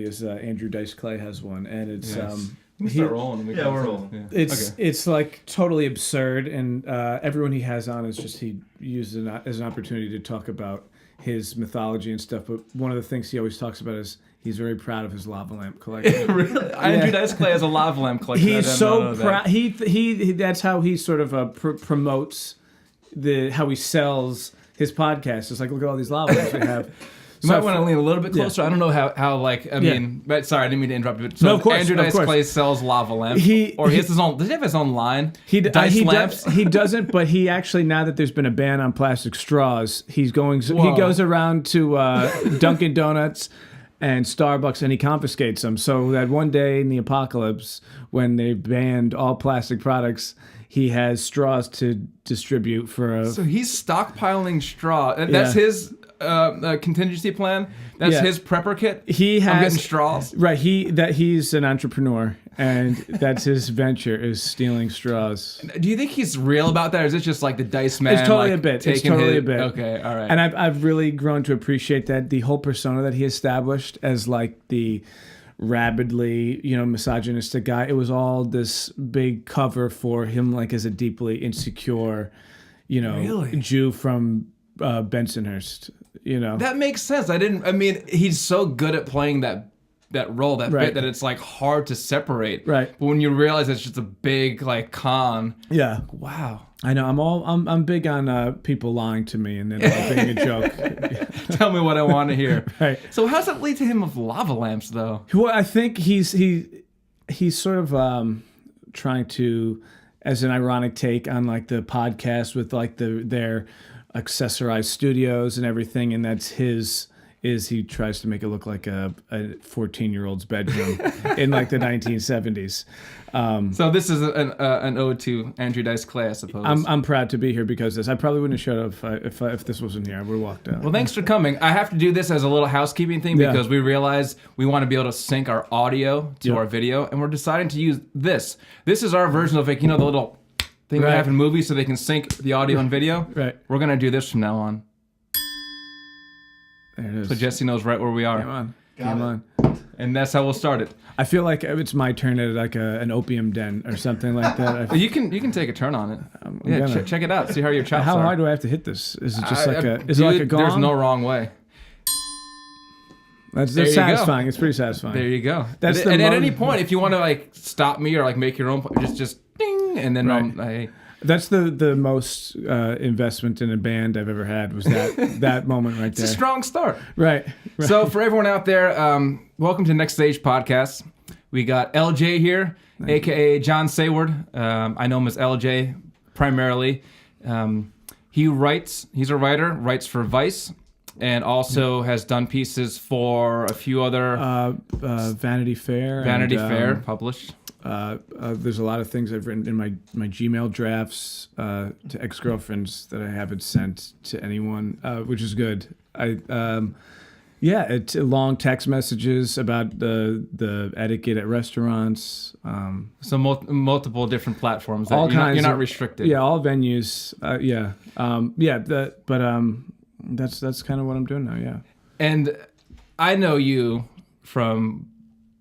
is Andrew Dice Clay has one, and it's we start rolling. We're rolling. Yeah. It's like totally absurd, and everyone he has on is just he uses it as an opportunity to talk about his mythology and stuff. But one of the things he always talks about is he's very proud of his lava lamp collection. Really? Andrew Dice Clay has a lava lamp collection. He's so proud. He that's how he sort of promotes how he sells his podcast. It's like, look at all these lava lamps we have. You might want to lean a little bit closer. Yeah. I don't know how I mean, but sorry, I didn't mean to interrupt you. So no, of course, Andrew Dice Clay sells lava lamps. He has his own. Does he have his own line? Lamps? He doesn't, but he actually, now that there's been a ban on plastic straws, he goes around to Dunkin' Donuts and Starbucks, and he confiscates them. So that one day in the apocalypse, when they banned all plastic products, he has straws to distribute for So he's stockpiling straw. That's his contingency plan. That's his prepper kit. I'm getting straws. Right. He's an entrepreneur, and that's his venture is stealing straws. Do you think he's real about that, or is it just like the dice man? It's totally a bit. It's totally a bit. Okay. All right. And I've really grown to appreciate that the whole persona that he established as like the rabidly, misogynistic guy. It was all this big cover for him, like as a deeply insecure, really? Jew from Bensonhurst. That makes sense. He's so good at playing that role, that bit, that it's like hard to separate. Right. But when you realize it's just a big like con. Yeah. Wow. I know. I'm big on people lying to me and then being a joke. Tell me what I want to hear. Right. So how does that lead to him of lava lamps, though? Well, I think he's sort of trying to, as an ironic take on like the podcast with like their accessorized studios and everything, and that's he tries to make it look like a 14-year-old's bedroom in like the 1970s. So this is an ode to Andrew Dice Clay, I suppose. I'm proud to be here because of this. I probably wouldn't have showed up if this wasn't here. I would have walked out. Well, thanks for coming. I have to do this as a little housekeeping thing because we realize we want to be able to sync our audio to our video, and we're deciding to use this. This is our version of like, the little thing we have in movies so they can sync the audio and video. Right. We're going to do this from now on. There it is. So Jesse knows right where we are. Come on. And that's how we'll start it. I feel like it's my turn at like an opium den or something like that. You can take a turn on it. Check it out. See how your chops How are. hard do I have to hit this? Is it just like a gong? There's no wrong way. That's satisfying. It's pretty satisfying. There you go. At any point, if you want to like stop me or like make your own, just ding, and then That's the most investment in a band I've ever had was that moment right there. It's a strong start. Right. So for everyone out there, welcome to Next Stage Podcast. We got LJ here, a.k.a. John Saward. I know him as LJ primarily. He's a writer, writes for Vice, and also has done pieces for a few other... Vanity Fair. Fair, published. There's a lot of things I've written in my Gmail drafts to ex-girlfriends that I haven't sent to anyone, which is good. It's long text messages about the etiquette at restaurants. So multiple different platforms. All kinds. You're not restricted. Yeah, all venues. That's kind of what I'm doing now. Yeah. And I know you from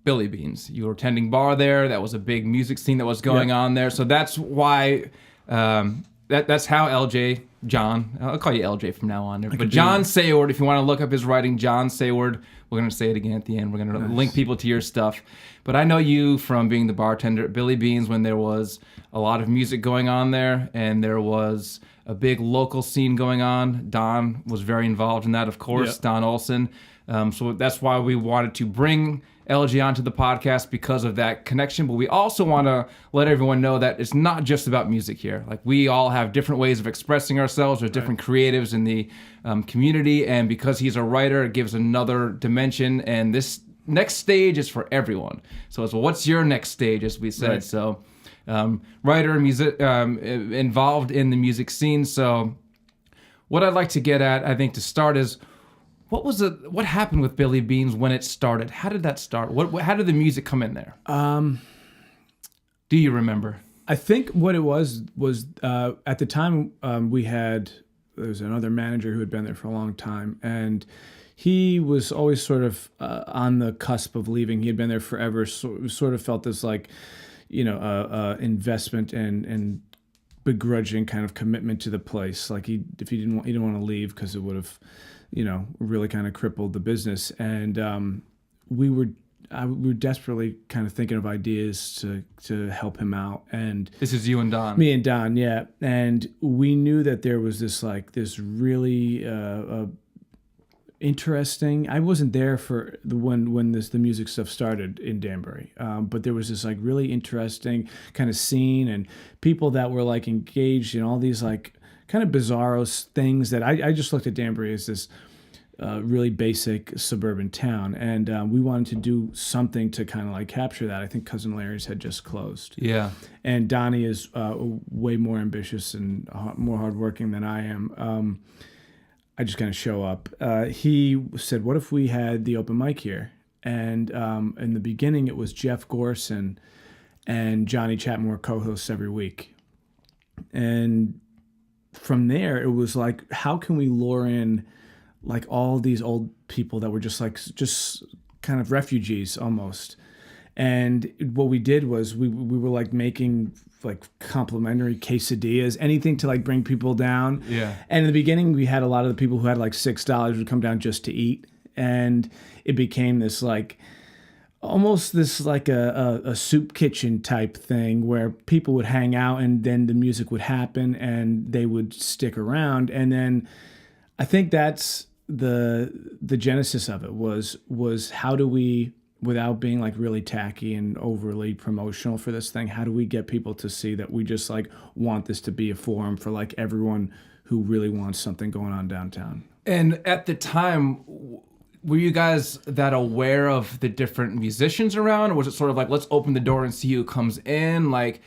Billy Beans. You were tending bar there. That was a big music scene that was going on there. So that's why, that's how LJ, John, I'll call you LJ from now on. But John Saward, if you want to look up his writing, John Saward, we're going to say it again at the end. We're going to link people to your stuff. But I know you from being the bartender at Billy Beans when there was a lot of music going on there and there was a big local scene going on. Don was very involved in that, of course, Don Olson. So that's why we wanted to bring LG onto the podcast because of that connection. But we also want to let everyone know that it's not just about music here. Like we all have different ways of expressing ourselves. There's different creatives in the community. And because he's a writer, it gives another dimension. And this next stage is for everyone. So it's, well, what's your next stage, as we said. Right. So writer, music, involved in the music scene. So what I'd like to get at, I think, to start is, what happened with Billy Beans when it started? How did that start? How did the music come in there? Do you remember? I think what it was at the time we had another manager who had been there for a long time, and he was always sort of on the cusp of leaving. He had been there forever, so sort of felt this like, investment and begrudging kind of commitment to the place. Like he didn't want to leave because it would have, really kind of crippled the business. And we were desperately kind of thinking of ideas to help him out. And this is you and Don. Me and Don, yeah. And we knew that there was this really interesting. I wasn't there for when the music stuff started in Danbury, but there was this like really interesting kind of scene and people that were like engaged in all these like kind of bizarro things that I just looked at Danbury as this really basic suburban town, and we wanted to do something to kind of like capture that. I think Cousin Larry's had just closed. Yeah, and Donnie is way more ambitious and more hardworking than I am. I just kind of show up. He said, "What if we had the open mic here?" And in the beginning, it was Jeff Gorson and Johnny Chapman were co-hosts every week, and from there, it was like, how can we lure in like all these old people that were just kind of refugees almost. And what we did was we were like making like complimentary quesadillas, anything to like bring people down. Yeah. And in the beginning, we had a lot of the people who had like $6 would come down just to eat. And it became this like, almost this like a soup kitchen type thing where people would hang out and then the music would happen and they would stick around. And then I think that's the genesis of it was how do we, without being like really tacky and overly promotional for this thing, how do we get people to see that we just like want this to be a forum for like everyone who really wants something going on downtown? And at the time, were you guys that aware of the different musicians around, or was it sort of like, let's open the door and see who comes in? Like,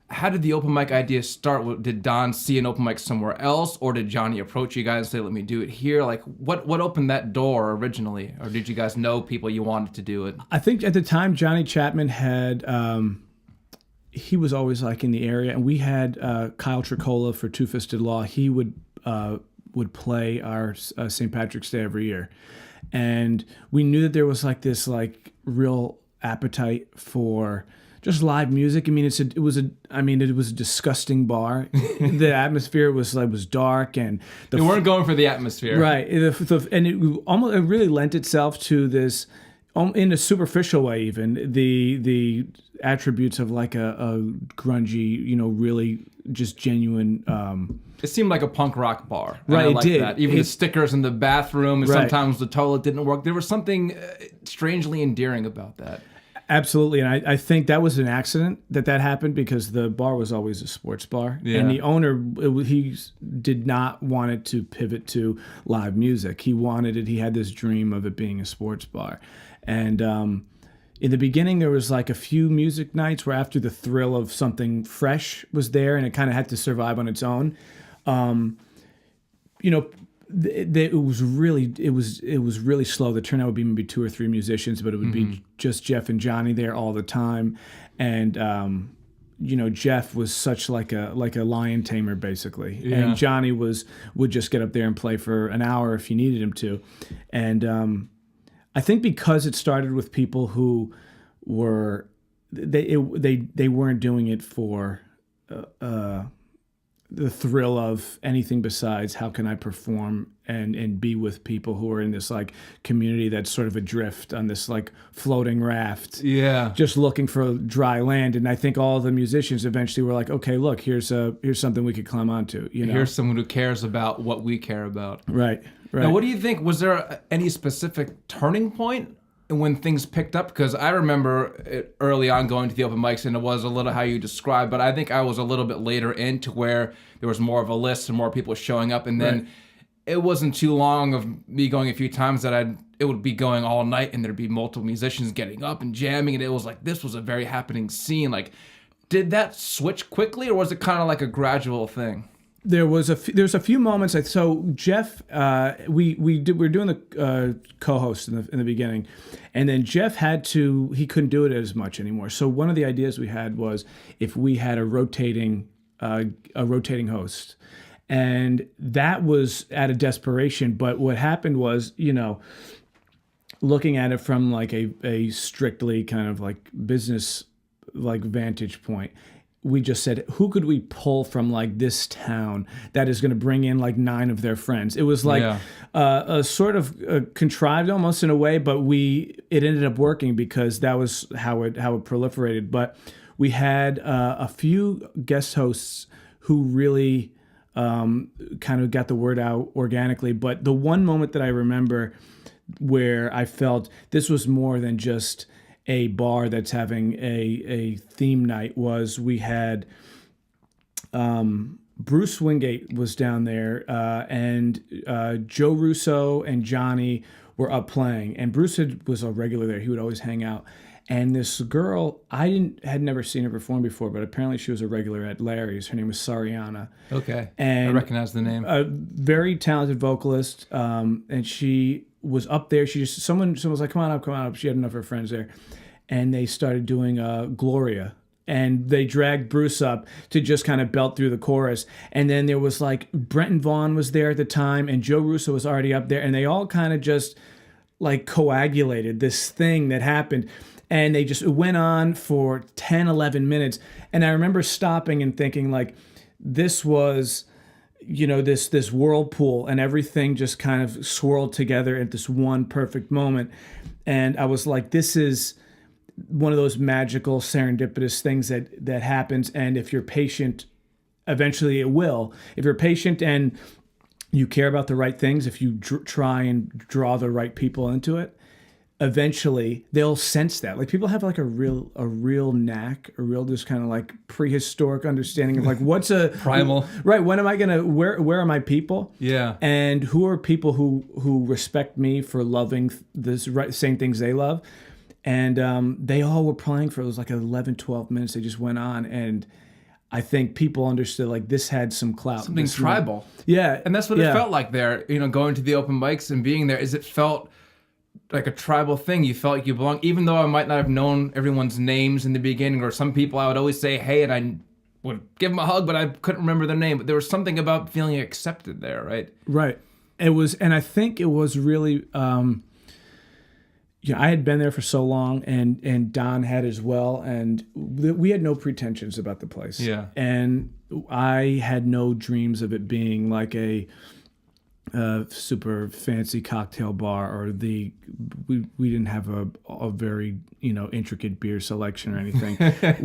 how did the open mic idea start? Did Don see an open mic somewhere else, or did Johnny approach you guys and say, let me do it here? Like, what opened that door originally? Or did you guys know people you wanted to do it? I think at the time, Johnny Chapman had, he was always like in the area, and we had Kyle Tricola for Two Fisted Law. He would play our St. Patrick's Day every year. And we knew that there was like this like real appetite for just live music. I mean, it was a disgusting bar. The atmosphere was dark, and they weren't going for the atmosphere, right? And it really lent itself to this, in a superficial way, even the attributes of like a grungy, really just genuine. It seemed like a punk rock bar. Right, it did. That. Even the stickers in the bathroom, and right. Sometimes the toilet didn't work. There was something strangely endearing about that. Absolutely, and I think that was an accident that happened because the bar was always a sports bar, and the owner, he did not want it to pivot to live music. He wanted it. He had this dream of it being a sports bar, and in the beginning there was like a few music nights where after the thrill of something fresh was there, and it kind of had to survive on its own. It was really slow. The turnout would be maybe 2 or 3 musicians, but it would be just Jeff and Johnny there all the time. And Jeff was such like a lion tamer basically, and Johnny would just get up there and play for an hour if you needed him to. And I think because it started with people who were they weren't doing it for the thrill of anything besides how can I perform and be with people who are in this like community that's sort of adrift on this like floating raft, just looking for dry land. And I think all the musicians eventually were like, okay, look, here's something we could climb onto. Here's someone who cares about what we care about. Right. Now, what do you think? Was there any specific turning point when things picked up? Because I remember it early on going to the open mics, and it was a little how you described, but I think I was a little bit later into where there was more of a list and more people showing up, and then it wasn't too long of me going a few times that it would be going all night, and there'd be multiple musicians getting up and jamming, and it was like this was a very happening scene. Like, did that switch quickly, or was it kind of like a gradual thing? There's a few moments. So Jeff, we were doing the co-host in the beginning, and then Jeff he couldn't do it as much anymore. So one of the ideas we had was if we had a rotating host, And that was out of desperation. But what happened was, looking at it from like a strictly kind of like business like vantage point, we just said, who could we pull from like this town that is going to bring in like 9 of their friends? It was like a sort of contrived almost in a way, but it ended up working because that was how it proliferated. But we had a few guest hosts who really kind of got the word out organically. But the one moment that I remember where I felt this was more than just a bar that's having a theme night was we had Bruce Wingate was down there and Joe Russo and Johnny were up playing, and Bruce was a regular there. He would always hang out. And this girl, had never seen her perform before, but apparently she was a regular at Larry's. Her name was Sariana. Okay, and I recognize the name. A very talented vocalist, and she was up there. Someone was like, come on up. She had enough of her friends there. And they started doing Gloria. And they dragged Bruce up to just kind of belt through the chorus. And then there was like, Brenton Vaughn was there at the time, and Joe Russo was already up there. And they all kind of just like coagulated this thing that happened. And they just went on for 10, 11 minutes. And I remember stopping and thinking like, this was... this whirlpool, and everything just kind of swirled together at this one perfect moment. And I was like, this is one of those magical serendipitous things that happens. And if you're patient, eventually it will. If you're patient and you care about the right things, if you try and draw the right people into it, eventually they'll sense that. Like, people have like a real knack, a real just kind of like prehistoric understanding of like, what's a primal, right? When am I gonna, where are my people? Yeah. And who are people who respect me for loving this same things they love? And they all were playing for, it was like 11, 12 minutes. They just went on, and I think people understood like this had some clout. Something tribal. Yeah. And that's what it felt like there, going to the open mics and being there, is it felt like a tribal thing. You felt like you belong, even though I might not have known everyone's names in the beginning, or some people I would always say, hey, and I would give them a hug, but I couldn't remember their name. But there was something about feeling accepted there, right? Right. It was, and I think it was really, I had been there for so long, and Don had as well, and we had no pretensions about the place. Yeah. And I had no dreams of it being like a super fancy cocktail bar, or we didn't have a very intricate beer selection or anything.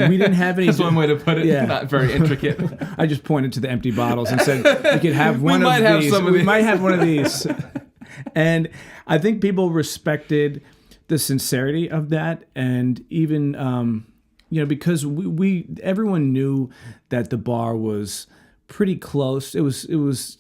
We didn't have any. That's one way to put it. Yeah. Not very intricate. I just pointed to the empty bottles and said, "We could have one of these. We might have one of these." And I think people respected the sincerity of that, and even because everyone knew that the bar was pretty close. It was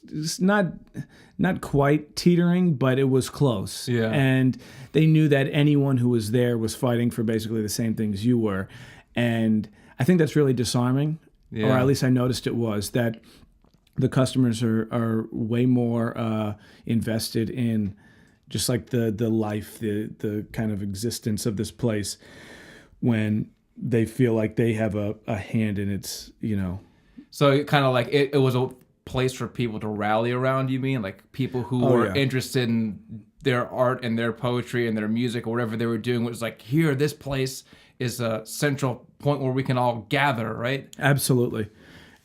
not quite teetering, but it was close. Yeah. And they knew that anyone who was there was fighting for basically the same things you were. And I think that's really disarming, or at least I noticed it was, that the customers are way more invested in just like the life, the kind of existence of this place, when they feel like they have a hand in its, So kind of like it was a place for people to rally around, you mean? Like people who were interested in their art and their poetry and their music or whatever they were doing, was like, here, this place is a central point where we can all gather, right? Absolutely.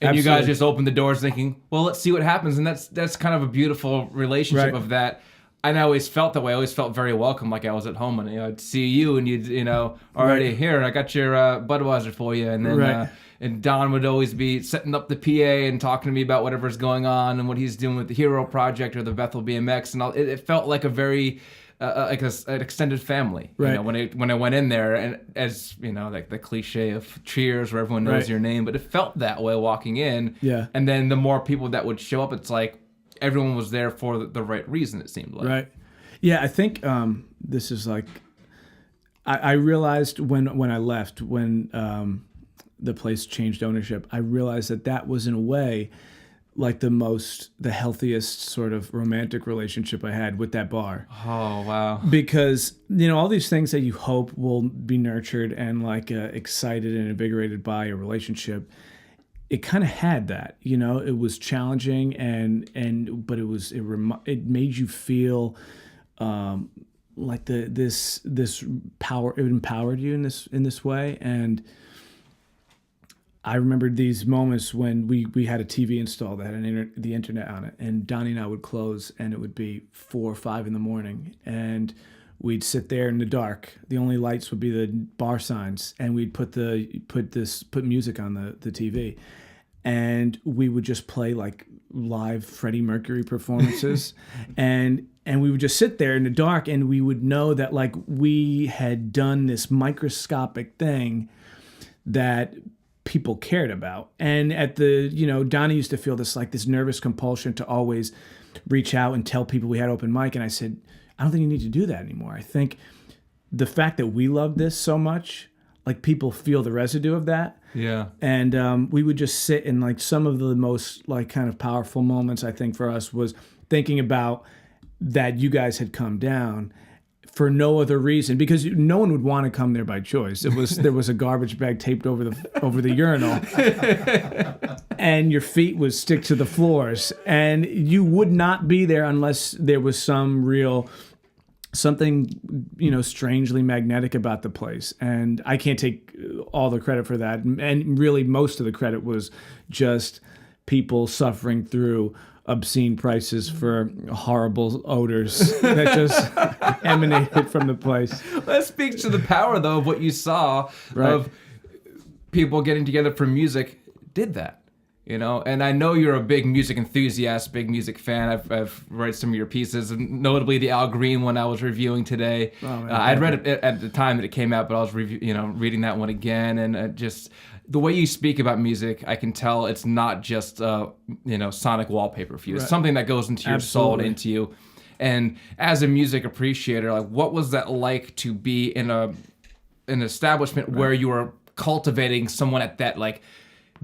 And you guys just opened the doors thinking, well, let's see what happens. And that's kind of a beautiful relationship of that. And I always felt that way. I always felt very welcome, like I was at home, and I'd see you, and you'd already here. I got your Budweiser for you, and then and Don would always be setting up the PA and talking to me about whatever's going on and what he's doing with the Hero Project or the Bethel BMX, and it felt like a very like an extended family. Right. When I went in there, and as like the cliche of Cheers, where everyone knows your name, but it felt that way walking in. Yeah. And then the more people that would show up, it's like everyone was there for the right reason, it seemed like. Right. Yeah, I think this is like, I realized when I left, when the place changed ownership, I realized that was in a way like the healthiest sort of romantic relationship I had with that bar. Oh, wow. Because, all these things that you hope will be nurtured and like excited and invigorated by a relationship, it kind of had that, it was challenging but it made you feel like this power. It empowered you in this way. And I remembered these moments when we had a TV installed that had the internet on it, and Donnie and I would close, and it would be 4 or 5 in the morning, and we'd sit there in the dark. The only lights would be the bar signs, and we'd put music on the TV, and we would just play like live Freddie Mercury performances, and we would just sit there in the dark, and we would know that like we had done this microscopic thing that people cared about. And at Donnie used to feel this nervous compulsion to always reach out and tell people we had open mic. And I said, I don't think you need to do that anymore. I think the fact that we love this so much, like people feel the residue of that. Yeah. And we would just sit in like some of the most like kind of powerful moments, I think, for us was thinking about that you guys had come down for no other reason, because no one would want to come there by choice. There was a garbage bag taped over the urinal, and your feet would stick to the floors, and you would not be there unless there was something strangely magnetic about the place. And I can't take all the credit for that, and really most of the credit was just people suffering through obscene prices for horrible odors that just emanated from the place. That speaks to the power, though, of what you saw of people getting together for music did that. And I know you're a big music enthusiast, big music fan. I've read some of your pieces, and notably the Al Green one I was reviewing today. Oh, man, I'd read it at the time that it came out, but I was reading that one again, and just the way you speak about music, I can tell it's not just sonic wallpaper for you. It's something that goes into your soul and into you. And as a music appreciator, like, what was that like to be in an establishment where you were cultivating someone at that like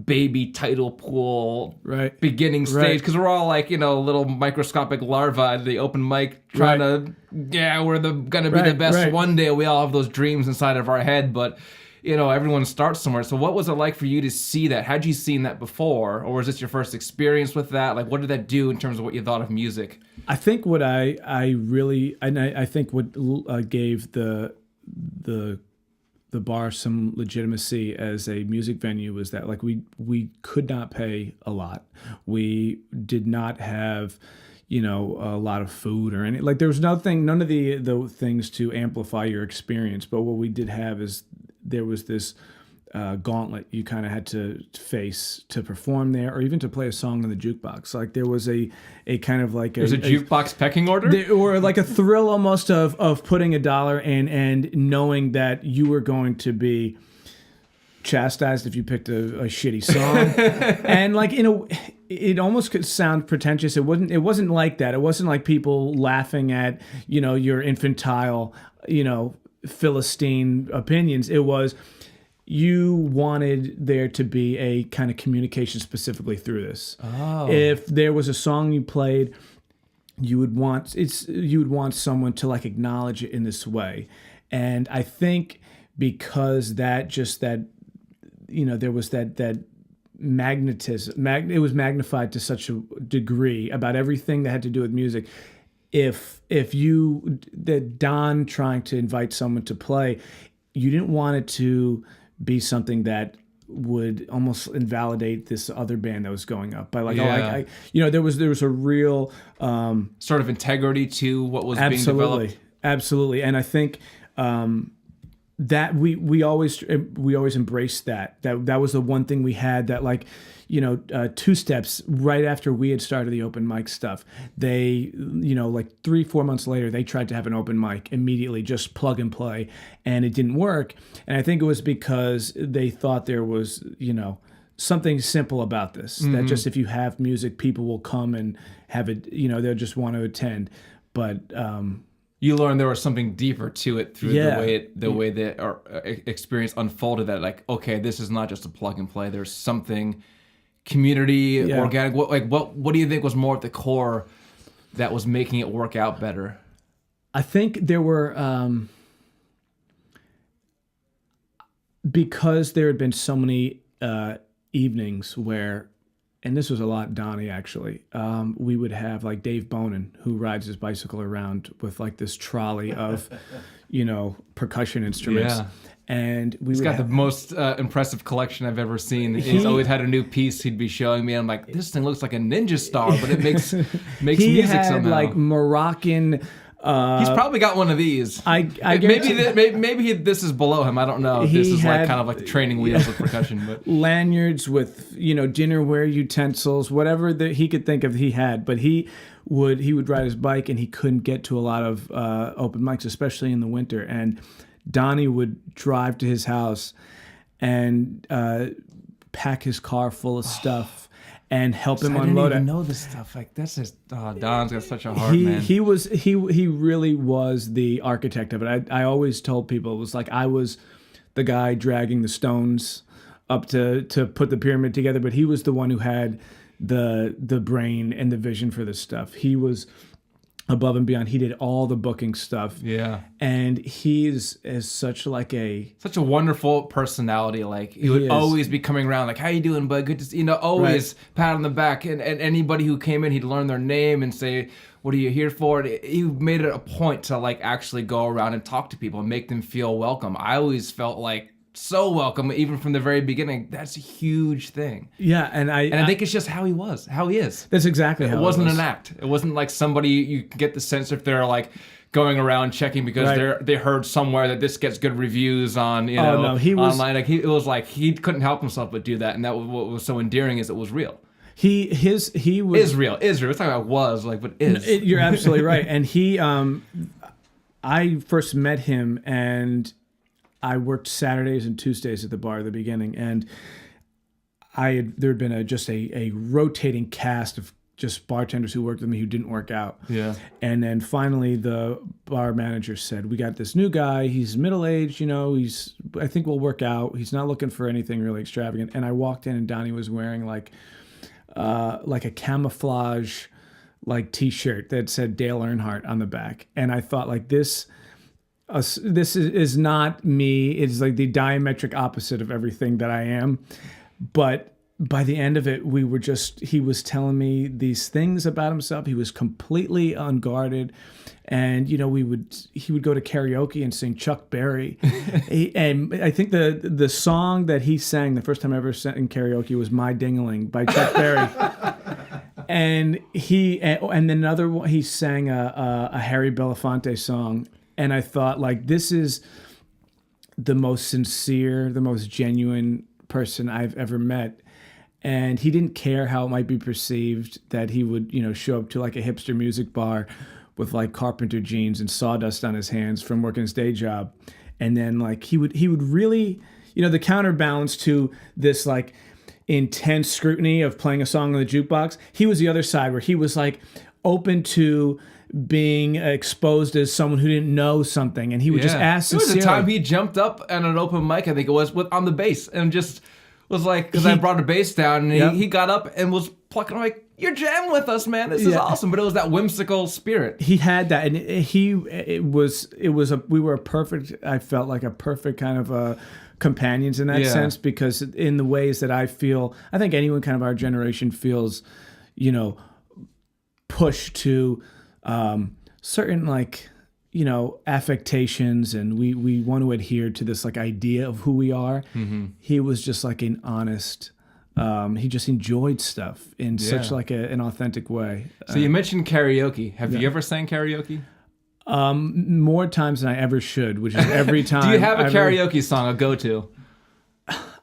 baby tidal pool beginning stage? Because we're all like little microscopic larvae at the open mic trying to we're gonna be the best one day. We all have those dreams inside of our head, but everyone starts somewhere. So what was it like for you to see that? Had you seen that before, or was this your first experience with that? Like, what did that do in terms of what you thought of music? I think what I think what gave the bar some legitimacy as a music venue was that like we could not pay a lot. We did not have a lot of food or any, like there was none of the things to amplify your experience. But what we did have is there was this gauntlet you kind of had to face to perform there, or even to play a song on the jukebox. Like there was a kind of like there's a jukebox pecking order, or like a thrill almost of putting $1 in and knowing that you were going to be chastised if you picked a shitty song. And like it almost could sound pretentious. It wasn't like that. It wasn't like people laughing at your infantile Philistine opinions. It was, you wanted there to be a kind of communication specifically through this. Oh. If there was a song you played, you would want someone to like acknowledge it in this way. And I think because there was that magnetism, it was magnified to such a degree about everything that had to do with music. If Don trying to invite someone to play, you didn't want it to be something that would almost invalidate this other band that was going up by like, there was a real sort of integrity to what was being developed. Absolutely. And I think that we always embraced that was the one thing we had that like, 2 steps right after we had started the open mic stuff, they, like 3-4 months later, they tried to have an open mic immediately, just plug and play, and it didn't work. And I think it was because they thought there was, something simple about this, that just if you have music, people will come and have it, they'll just want to attend. But you learned there was something deeper to it through the way that our experience unfolded, that like, okay, this is not just a plug and play. There's something community, organic. What do you think was more at the core that was making it work out better? I think there were because there had been so many evenings where, and this was a lot Donnie actually, we would have like Dave Bonin, who rides his bicycle around with like this trolley of, percussion instruments. Yeah. And He's got the most impressive collection I've ever seen. He's always had a new piece he'd be showing me. I'm like, this thing looks like a ninja star, but it makes music had somehow. like Moroccan. He's probably got one of these. Maybe this is below him. I don't know. This is like kind of like the training wheels of percussion. But lanyards with dinnerware utensils, whatever that he could think of, he had. But he would ride his bike, and he couldn't get to a lot of open mics, especially in the winter. And Donnie would drive to his house and pack his car full of stuff and help him unload it. I didn't even know this stuff. Like, this is Don's got such a heart, man. He really was the architect of it. I always told people it was like I was the guy dragging the stones up to put the pyramid together, but he was the one who had the brain and the vision for this stuff. He was above and beyond. He did all the booking stuff. Yeah. And he is such a wonderful personality. Like, he would always be coming around like, how you doing, bud? Good to see you. Always pat on the back. And anybody who came in, he'd learn their name and say, what are you here for? He made it a point to like actually go around and talk to people and make them feel welcome. I always felt like so welcome, even from the very beginning. That's a huge thing. Yeah, and I think it's just how he is. That's exactly how it was. It wasn't an act. It wasn't like somebody you get the sense if they're like going around checking because they heard somewhere that this gets good reviews on he was, online. Like it was like he couldn't help himself but do that, and that was what was so endearing is it was real. He was is real. We're talking about was like, but is. You're absolutely right. And he, I first met him and I worked Saturdays and Tuesdays at the bar at the beginning, and there had been a rotating cast of just bartenders who worked with me who didn't work out. Yeah. And then finally the bar manager said, we got this new guy, he's middle-aged, I think we'll work out. He's not looking for anything really extravagant. And I walked in and Donnie was wearing like a camouflage like t-shirt that said Dale Earnhardt on the back. And I thought like this is not me. It's like the diametric opposite of everything that I am. But by the end of it, he was telling me these things about himself. He was completely unguarded. And, he would go to karaoke and sing Chuck Berry. And I think the song that he sang the first time I ever sang karaoke was My Ding-a-Ling by Chuck Berry. And then another one, he sang a Harry Belafonte song. And I thought, like, this is the most sincere, the most genuine person I've ever met. And he didn't care how it might be perceived that he would, show up to like a hipster music bar with like carpenter jeans and sawdust on his hands from working his day job. And then like he would really, the counterbalance to this like intense scrutiny of playing a song on the jukebox, he was the other side where he was like open to being exposed as someone who didn't know something, and he would just ask sincerely. There was a time he jumped up at an open mic, I think it was, on the bass, and just was like, because I brought a bass down, and he got up and was plucking. I'm like, you're jamming with us, man. This is awesome. But it was that whimsical spirit. He had that, and we were a perfect. I felt like a perfect kind of companions in that sense, because in the ways that I feel, I think anyone kind of our generation feels, pushed to certain like affectations, and we want to adhere to this like idea of who we are. Mm-hmm. He was just like an honest, he just enjoyed stuff in such like an authentic way. So you mentioned karaoke. Have you ever sang karaoke? More times than I ever should, which is every time. Do you have a karaoke song, a go-to?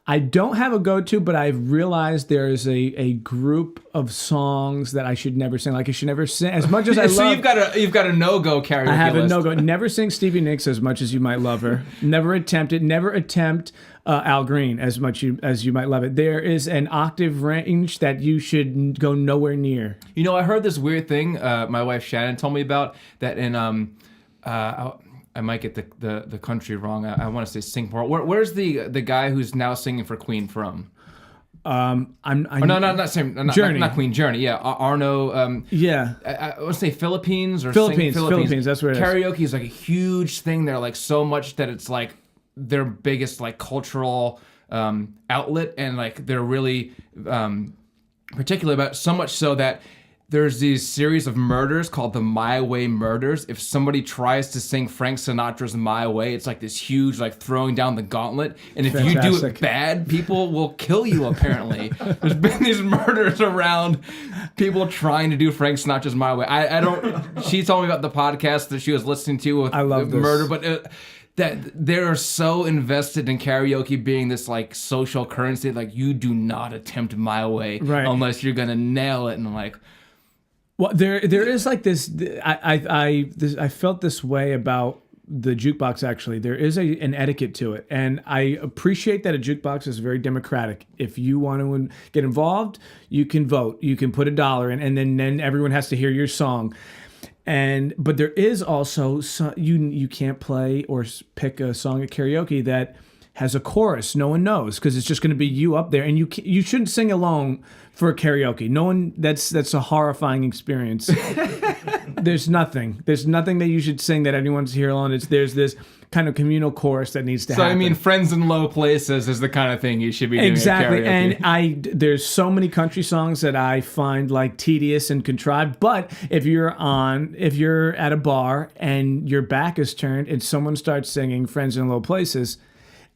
I don't have a go-to, but I've realized there's a group of songs that I should never sing. Like I should never sing as much as I love. So you've got a no-go karaoke. I have list. a no-go. Never sing Stevie Nicks as much as you might love her. Never attempt it. Never attempt Al Green as much as you might love it. There is an octave range that you should go nowhere near. I heard this weird thing. My wife Shannon told me about that in I might get the country wrong. I want to say Singapore. Where's the guy who's now singing for Queen from? Not Journey. Not Queen. Journey. Yeah, Arno. I want to say Philippines or Philippines. That's where it is. Karaoke is like a huge thing there. Like so much that it's like their biggest like cultural outlet, and like they're really particular about it, so much so that there's these series of murders called the My Way murders. If somebody tries to sing Frank Sinatra's My Way, it's like this huge, like throwing down the gauntlet. And if you do it bad, people will kill you, apparently. There's been these murders around people trying to do Frank Sinatra's My Way. I don't, she told me about the podcast that she was listening to with I love the this. murder, but that they're so invested in karaoke being this like social currency. Like, you do not attempt My Way unless you're going to nail it. And I'm like, well, there is like this. I felt this way about the jukebox. Actually, there is an etiquette to it, and I appreciate that a jukebox is very democratic. If you want to get involved, you can vote. You can put $1 in, and then everyone has to hear your song. But there is also you can't play or pick a song at karaoke that has a chorus no one knows, because it's just going to be you up there, and you shouldn't sing alone for karaoke. No one. That's a horrifying experience. There's nothing that you should sing that anyone's here alone. There's this kind of communal chorus that needs to happen. So I mean, Friends in Low Places is the kind of thing you should be doing exactly. at karaoke. And there's so many country songs that I find like tedious and contrived. But if you're at a bar and your back is turned and someone starts singing Friends in Low Places,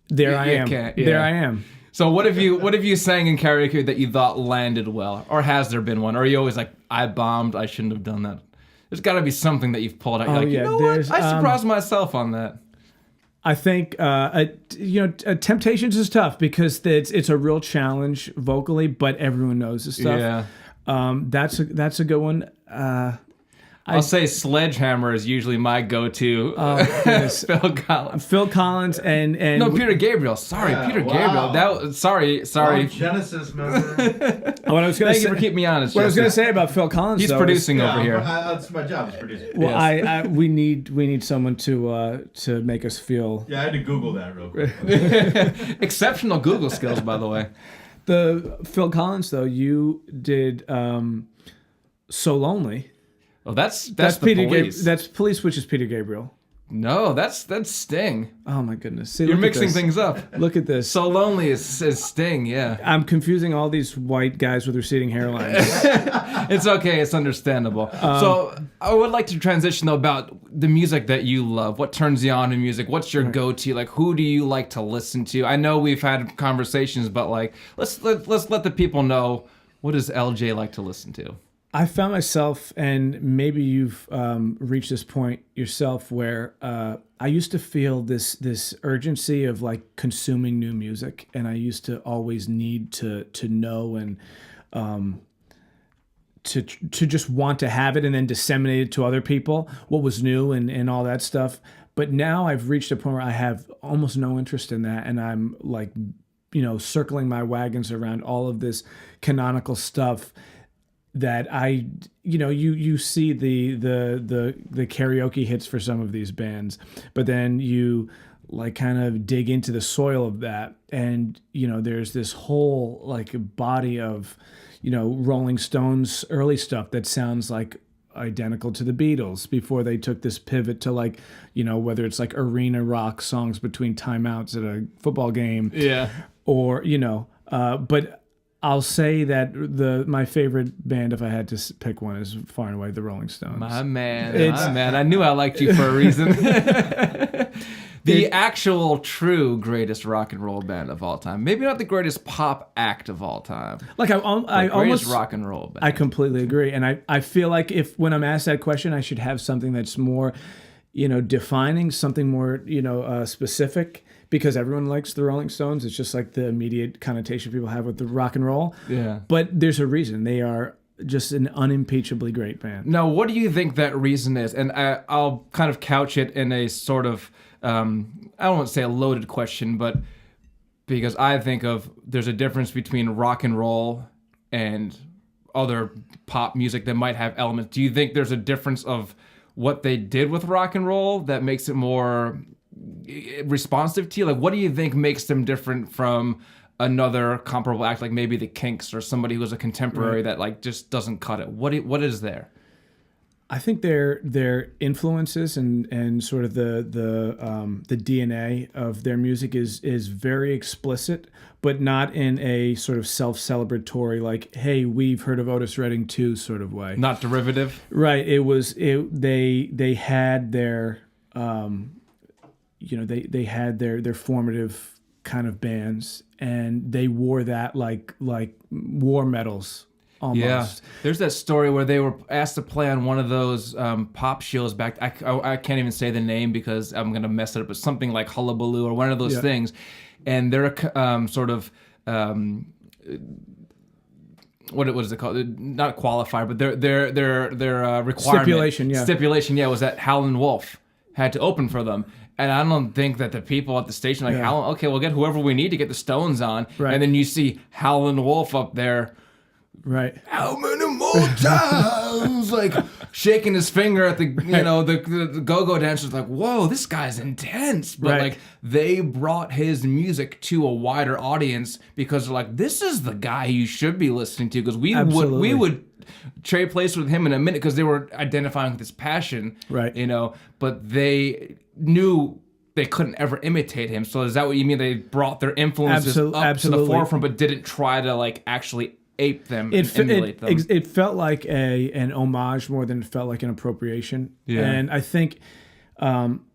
there I am. So what have you sang in karaoke that you thought landed well, or has there been one, or are you always like, I bombed, I shouldn't have done that? There's got to be something that you've pulled out. You're like, you know what? I surprised myself on that. I think Temptations is tough because it's a real challenge vocally, but everyone knows the stuff. Yeah. That's a good one. I'll say Sledgehammer is usually my go-to. Phil Collins. Phil Collins and no, Peter Gabriel. Sorry, Peter Gabriel. Sorry. Genesis member. Thank you for keeping me honest. What I was going to say about Phil Collins, he's producing over here. That's my job. Is producing. Well, yes. we need someone to make us feel. Yeah, I had to Google that real quick. Exceptional Google skills, by the way. The Phil Collins, though, you did So Lonely. Oh, that's Peter Police. That's Police, which is Peter Gabriel. No, that's Sting. Oh my goodness! See, you're mixing things up. Look at this. So Lonely is Sting. Yeah. I'm confusing all these white guys with receding hairlines. It's okay. It's understandable. So I would like to transition though about the music that you love. What turns you on in music? What's your go-to? Like, who do you like to listen to? I know we've had conversations, but like, let's let the people know, what does LJ like to listen to? I found myself, and maybe you've reached this point yourself, where I used to feel this urgency of like consuming new music, and I used to always need to know and to just want to have it and then disseminate it to other people, what was new and all that stuff. But now I've reached a point where I have almost no interest in that, and I'm like, circling my wagons around all of this canonical stuff that you see the karaoke hits for some of these bands, but then you like kind of dig into the soil of that, and there's this whole like body of Rolling Stones early stuff that sounds like identical to the Beatles before they took this pivot to like whether it's like arena rock songs between timeouts at a football game, or but I'll say that my favorite band, if I had to pick one, is far and away the Rolling Stones. My man. I knew I liked you for a reason. The actual true greatest rock and roll band of all time. Maybe not the greatest pop act of all time. Like I almost rock and roll band. I completely agree, and I feel like when I'm asked that question, I should have something that's more, defining, something more, specific. Because everyone likes the Rolling Stones. It's just like the immediate connotation people have with the rock and roll. Yeah. But there's a reason. They are just an unimpeachably great band. Now, what do you think that reason is? And I'll kind of couch it in a sort of, I don't want to say a loaded question, but because I think there's a difference between rock and roll and other pop music that might have elements. Do you think there's a difference of what they did with rock and roll that makes it more responsive to you? Like, what do you think makes them different from another comparable act, like maybe the Kinks or somebody who was a contemporary that like just doesn't cut it? What is there? I think their influences and sort of the DNA of their music is very explicit, but not in a sort of self-celebratory, like, hey, we've heard of Otis Redding too sort of way. Not derivative. Right. They had their they had their formative kind of bands, and they wore that like war medals. Almost. Yeah, there's that story where they were asked to play on one of those pop shows back. I can't even say the name because I'm gonna mess it up. But something like Hullabaloo or one of those things, and they're sort of what is it called? Not qualifier, but their requirement stipulation was that Howlin' Wolf had to open for them. And I don't think that the people at the station are like, okay, we'll get whoever we need to get the Stones on, and then you see Howlin' Wolf up there. Right. How many more times? Like shaking his finger at the the go-go dancers, like, whoa, this guy's intense. But like they brought his music to a wider audience because they're like, this is the guy you should be listening to, because we would trade places with him in a minute because they were identifying with his passion. Right. But they knew they couldn't ever imitate him. So is that what you mean? They brought their influences up to the forefront, but didn't try to like actually ape them and emulate them. It felt like an homage more than it felt like an appropriation. Yeah. And I think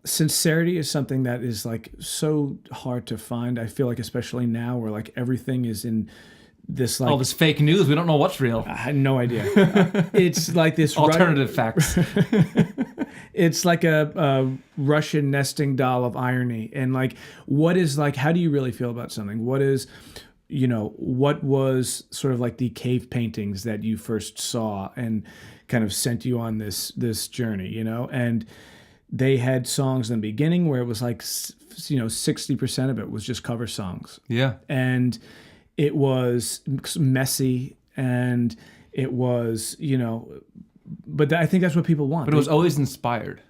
sincerity is something that is like so hard to find. I feel like especially now where like everything is in this like all this fake news. We don't know what's real. I had no idea. It's like this alternative facts. It's like a Russian nesting doll of irony. And like, what is like, how do you really feel about something? What is, what was sort of like the cave paintings that you first saw and kind of sent you on this journey, and they had songs in the beginning where it was like, 60% of it was just cover songs. Yeah. And it was messy and it was, but I think that's what people want. But it was always inspired.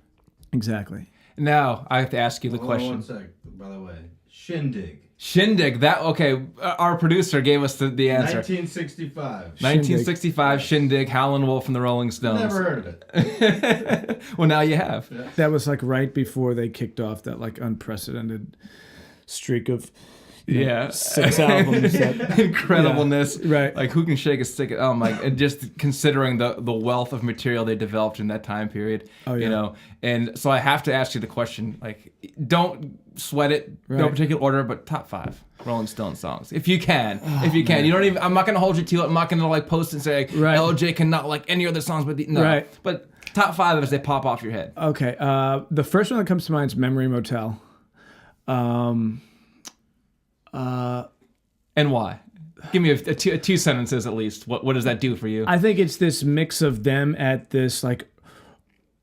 Exactly. Now I have to ask you the question. One sec, by the way. Shindig. Shindig. Our producer gave us the answer. 1965. 1965 Shindig, Howlin' Wolf and the Rolling Stones. Never heard of it. Well, now you have. Yeah. That was like right before they kicked off that like unprecedented streak of 6 albums. Incredibleness. Yeah, right. Like, who can shake a stick? Oh my! And just considering the wealth of material they developed in that time period. Oh, yeah. And so I have to ask you the question. Like, don't sweat it. Right. No particular order, but top 5 Rolling Stone songs, if you can. If you can, you don't even. I'm not gonna hold you to it. I'm not gonna like post and say LJ cannot like any other songs, but no. Right. But top 5 as they pop off your head. Okay. The first one that comes to mind is Memory Motel. And why? Give me a two sentences at least. What does that do for you? I think it's this mix of them at this like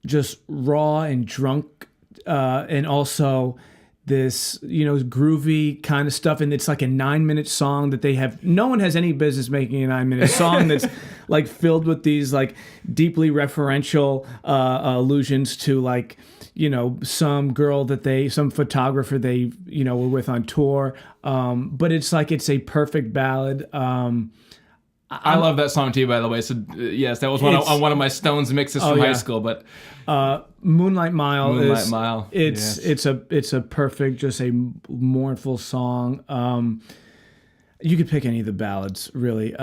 just raw and drunk, and also this groovy kind of stuff. And it's like a 9-minute song that they have. No one has any business making a 9-minute song that's like filled with these like deeply referential allusions to like some girl some photographer they were with on tour. But it's like it's a perfect ballad. I love that song too, by the way. So yes, that was on one of my Stones mixes from high school. But Moonlight Mile. It's a perfect, just a mournful song. You could pick any of the ballads, really.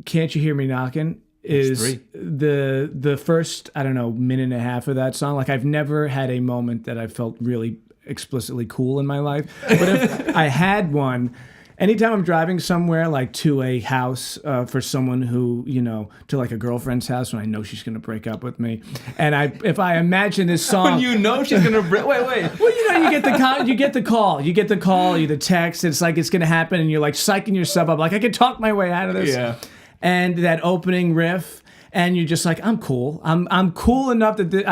Can't You Hear Me Knocking is the first, I don't know, minute and a half of that song. Like, I've never had a moment that I felt really explicitly cool in my life. But if I had one, anytime I'm driving somewhere, like to a house for someone who, to like a girlfriend's house when I know she's going to break up with me, and if I imagine this song, when she's going to break, wait. Well, you get the call, you get the text. It's like it's going to happen, and you're like psyching yourself up, like I can talk my way out of this. Yeah. And that opening riff, and you're just like, I'm cool. I'm cool enough that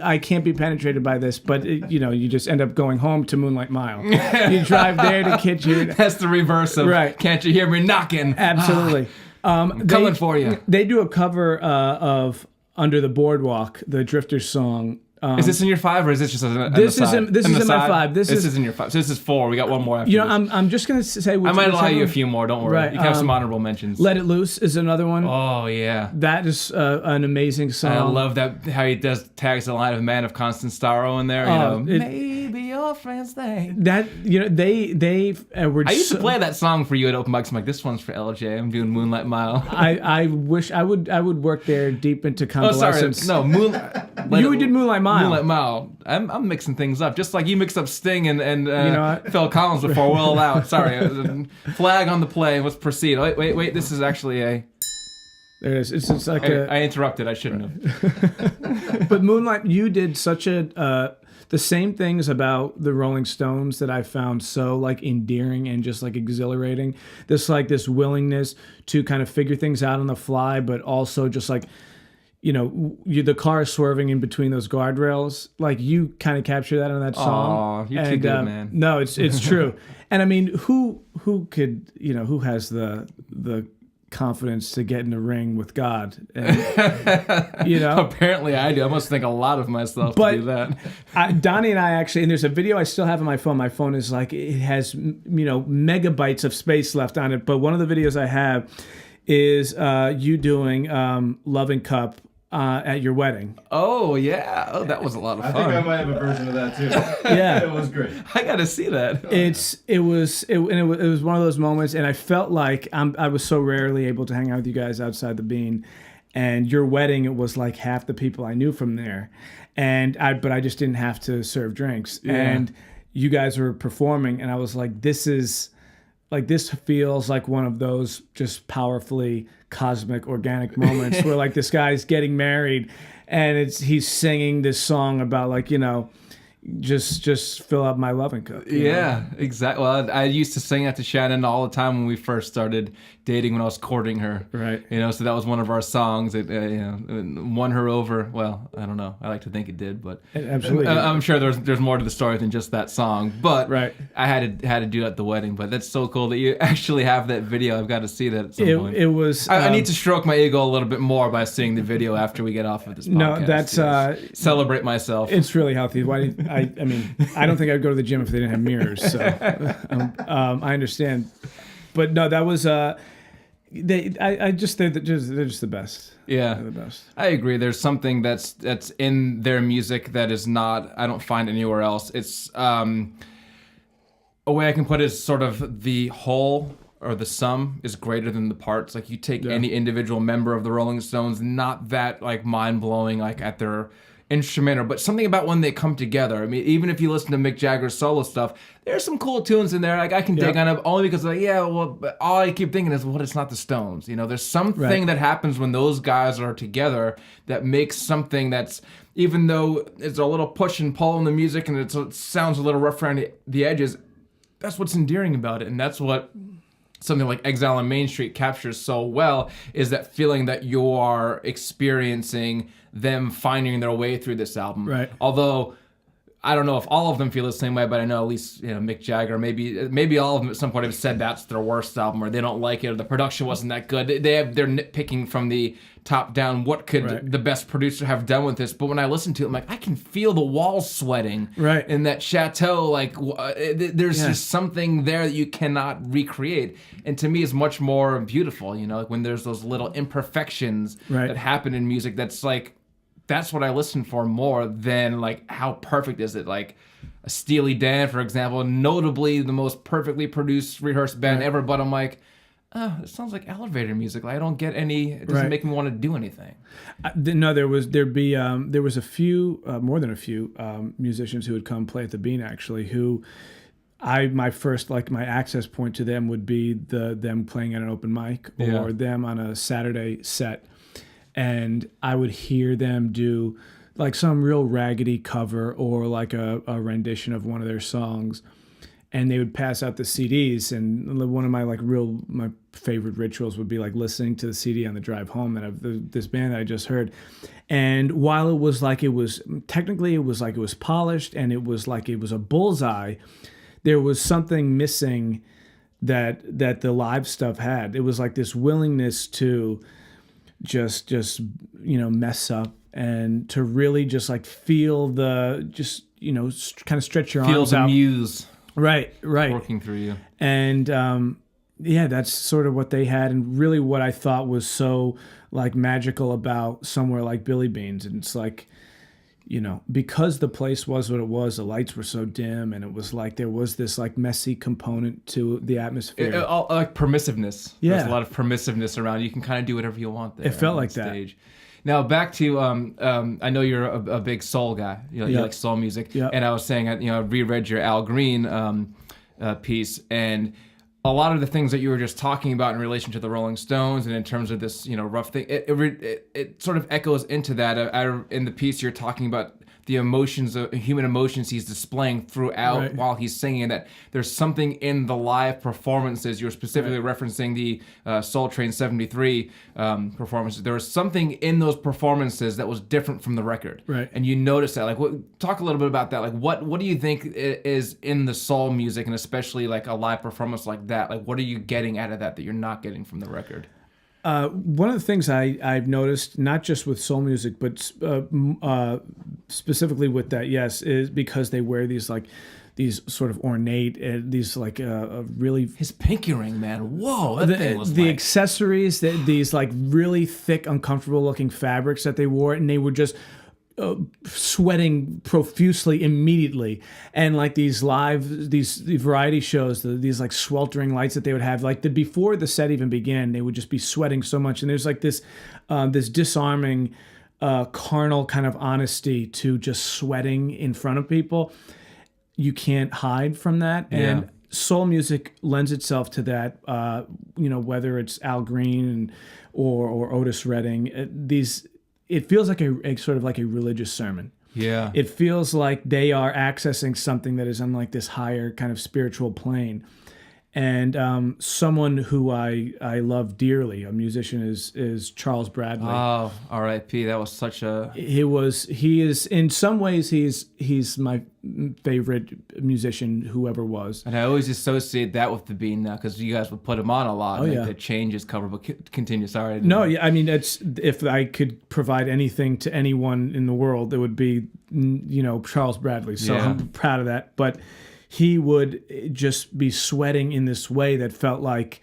I can't be penetrated by this. But you just end up going home to Moonlight Mile. You drive there to Kitchen. That's the reverse of Can't You Hear Me Knocking? Absolutely. I'm coming for you. They do a cover of Under the Boardwalk, the Drifters song, Is this in your 5 or is this just an This is aside? in- this An is in my aside? 5. This is in your 5. So this is 4. We got one more after You know, this. I'm just gonna say. I might allow whichever you a one- few more. Don't worry. Right, You can have some honorable mentions. Let It Loose is another one. Oh yeah. That is an amazing song. I love that how he does tags the line of "Man of Constant Sorrow" in there. You know, maybe your friends think. That they were. I used to play that song for you at open mics. I'm like, this one's for LJ. I'm doing Moonlight Mile. I wish I would work there deep into Oh, sorry. convalescence. No, You did Moonlight Mile. Moonlight Mile. I'm mixing things up, just like you mixed up Sting and know Phil Collins before. Well allowed. Sorry, flag on the play. Let's proceed. Wait. This is actually a. There it is. It's like I interrupted. I shouldn't have. But Moonlight, you did such a the same things about the Rolling Stones that I found so like endearing and just like exhilarating. This willingness to kind of figure things out on the fly, but also just like. The car swerving in between those guardrails, like you kind of capture that on that song. Aw, you're too good, man. No, it's true. And I mean, who could, who has the confidence to get in the ring with God? And, Apparently, I do. I must think a lot of myself to do that. Donnie and I actually, and there's a video I still have on my phone. My phone is like, it has, megabytes of space left on it. But one of the videos I have is you doing Loving Cup at your wedding. Oh yeah. Oh, that was a lot of fun. I think I might have a version of that too. Yeah, It was great. I got to see that. It was one of those moments, and I felt like I was so rarely able to hang out with you guys outside the Bean, and your wedding, it was like half the people I knew from there, but I just didn't have to serve drinks, and you guys were performing, and I was like, this feels like one of those just powerfully cosmic, organic moments where like this guy's getting married, and he's singing this song about like just fill up my loving cup. Yeah, exactly. Well, I used to sing that to Shannon all the time when we first started dating, when I was courting her. Right. So that was one of our songs. It won her over. Well, I don't know. I like to think it did, but Absolutely. I'm sure there's more to the story than just that song. But Right. I had to do it at the wedding. But that's so cool that you actually have that video. I've got to see that at some point. It was. I need to stroke my ego a little bit more by seeing the video after we get off of this podcast. No, that's Yes. Celebrate myself. It's really healthy. Why? I mean, I don't think I'd go to the gym if they didn't have mirrors. So I understand, but no, that was they're just the best. Yeah, They're the best. I agree. There's something that's in their music that is not. I don't find anywhere else. It's a way I can put it is sort of the whole or the sum is greater than the parts. Like you take any individual member of the Rolling Stones, not that like mind blowing like at their instrumental, but something about when they come together. I mean, even if you listen to Mick Jagger's solo stuff, there's some cool tunes in there. Like I can dig on it only because but all I keep thinking is, it's not the Stones. There's something that happens when those guys are together that makes something that's, even though it's a little push and pull in the music and it sounds a little rough around the edges, that's what's endearing about it. And that's what something like Exile on Main Street captures so well, is that feeling that you are experiencing them finding their way through this album. Right. Although I don't know if all of them feel the same way, but I know at least Mick Jagger, maybe all of them at some point have said that's their worst album, or they don't like it, or the production wasn't that good. They're nitpicking from the top down. What could the best producer have done with this? But when I listen to it, I'm like, I can feel the walls sweating in that chateau. Like there's just something there that you cannot recreate, and to me, is much more beautiful. Like when there's those little imperfections that happen in music. That's what I listen for more than like how perfect is it. Like a Steely Dan, for example, notably the most perfectly produced, rehearsed band ever. But I'm like, it sounds like elevator music. Like, I don't get any. It doesn't make me want to do anything. No, there was a few, more than a few musicians who would come play at the Bean actually. Who my first my access point to them would be them playing at an open mic or them on a Saturday set. And I would hear them do like some real raggedy cover or like a rendition of one of their songs, and they would pass out the CDs. And one of my favorite rituals would be like listening to the CD on the drive home this band that I just heard. And while it was polished and it was like it was a bullseye, there was something missing that the live stuff had. It was like this willingness to just mess up and to really just like feel kind of stretch your Feel arms the out. muse Right. working through you. And that's sort of what they had, and really what I thought was so like magical about somewhere like Billy Bean's. And it's like, because the place was what it was, the lights were so dim, and it was like there was this like messy component to the atmosphere. Like permissiveness. Yeah. There's a lot of permissiveness around. You can kind of do whatever you want there. It felt on like that. stage. Now back to I know you're a big soul guy. You like soul music. Yeah. And I was saying I reread your Al Green piece, and a lot of the things that you were just talking about in relation to the Rolling Stones and in terms of this rough thing, it sort of echoes into that. In the piece, you're talking about the emotions, human emotions he's displaying throughout while he's singing, that there's something in the live performances. You're specifically referencing the Soul Train 73 performances. There was something in those performances that was different from the record. Right. And you notice that. Like, talk a little bit about that. Like, what do you think is in the soul music, and especially like a live performance like that? Like, what are you getting out of that you're not getting from the record? One of the things I've noticed, not just with soul music, but specifically with that, is because they wear these sort of ornate, these like really His pinky ring, man. Whoa, that thing was the like... accessories, these like really thick, uncomfortable looking fabrics that they wore, and they were just sweating profusely immediately. And like these variety shows, these like sweltering lights that they would have, like before the set even began, they would just be sweating so much. And there's like this disarming carnal kind of honesty to just sweating in front of people. You can't hide from that. And soul music lends itself to that, whether it's Al Green or Otis Redding. It feels like a sort of like a religious sermon. Yeah. It feels like they are accessing something that is on like this higher kind of spiritual plane. And someone who I love dearly, a musician, is Charles Bradley. Oh, R.I.P. That was such a... He is in some ways he's my favorite musician who ever was. And I always associate that with the Bean now, because you guys would put him on a lot. Oh, The Changes cover, but continue. Sorry. No, yeah, I mean, if I could provide anything to anyone in the world, it would be Charles Bradley. So I'm proud of that. But he would just be sweating in this way that felt like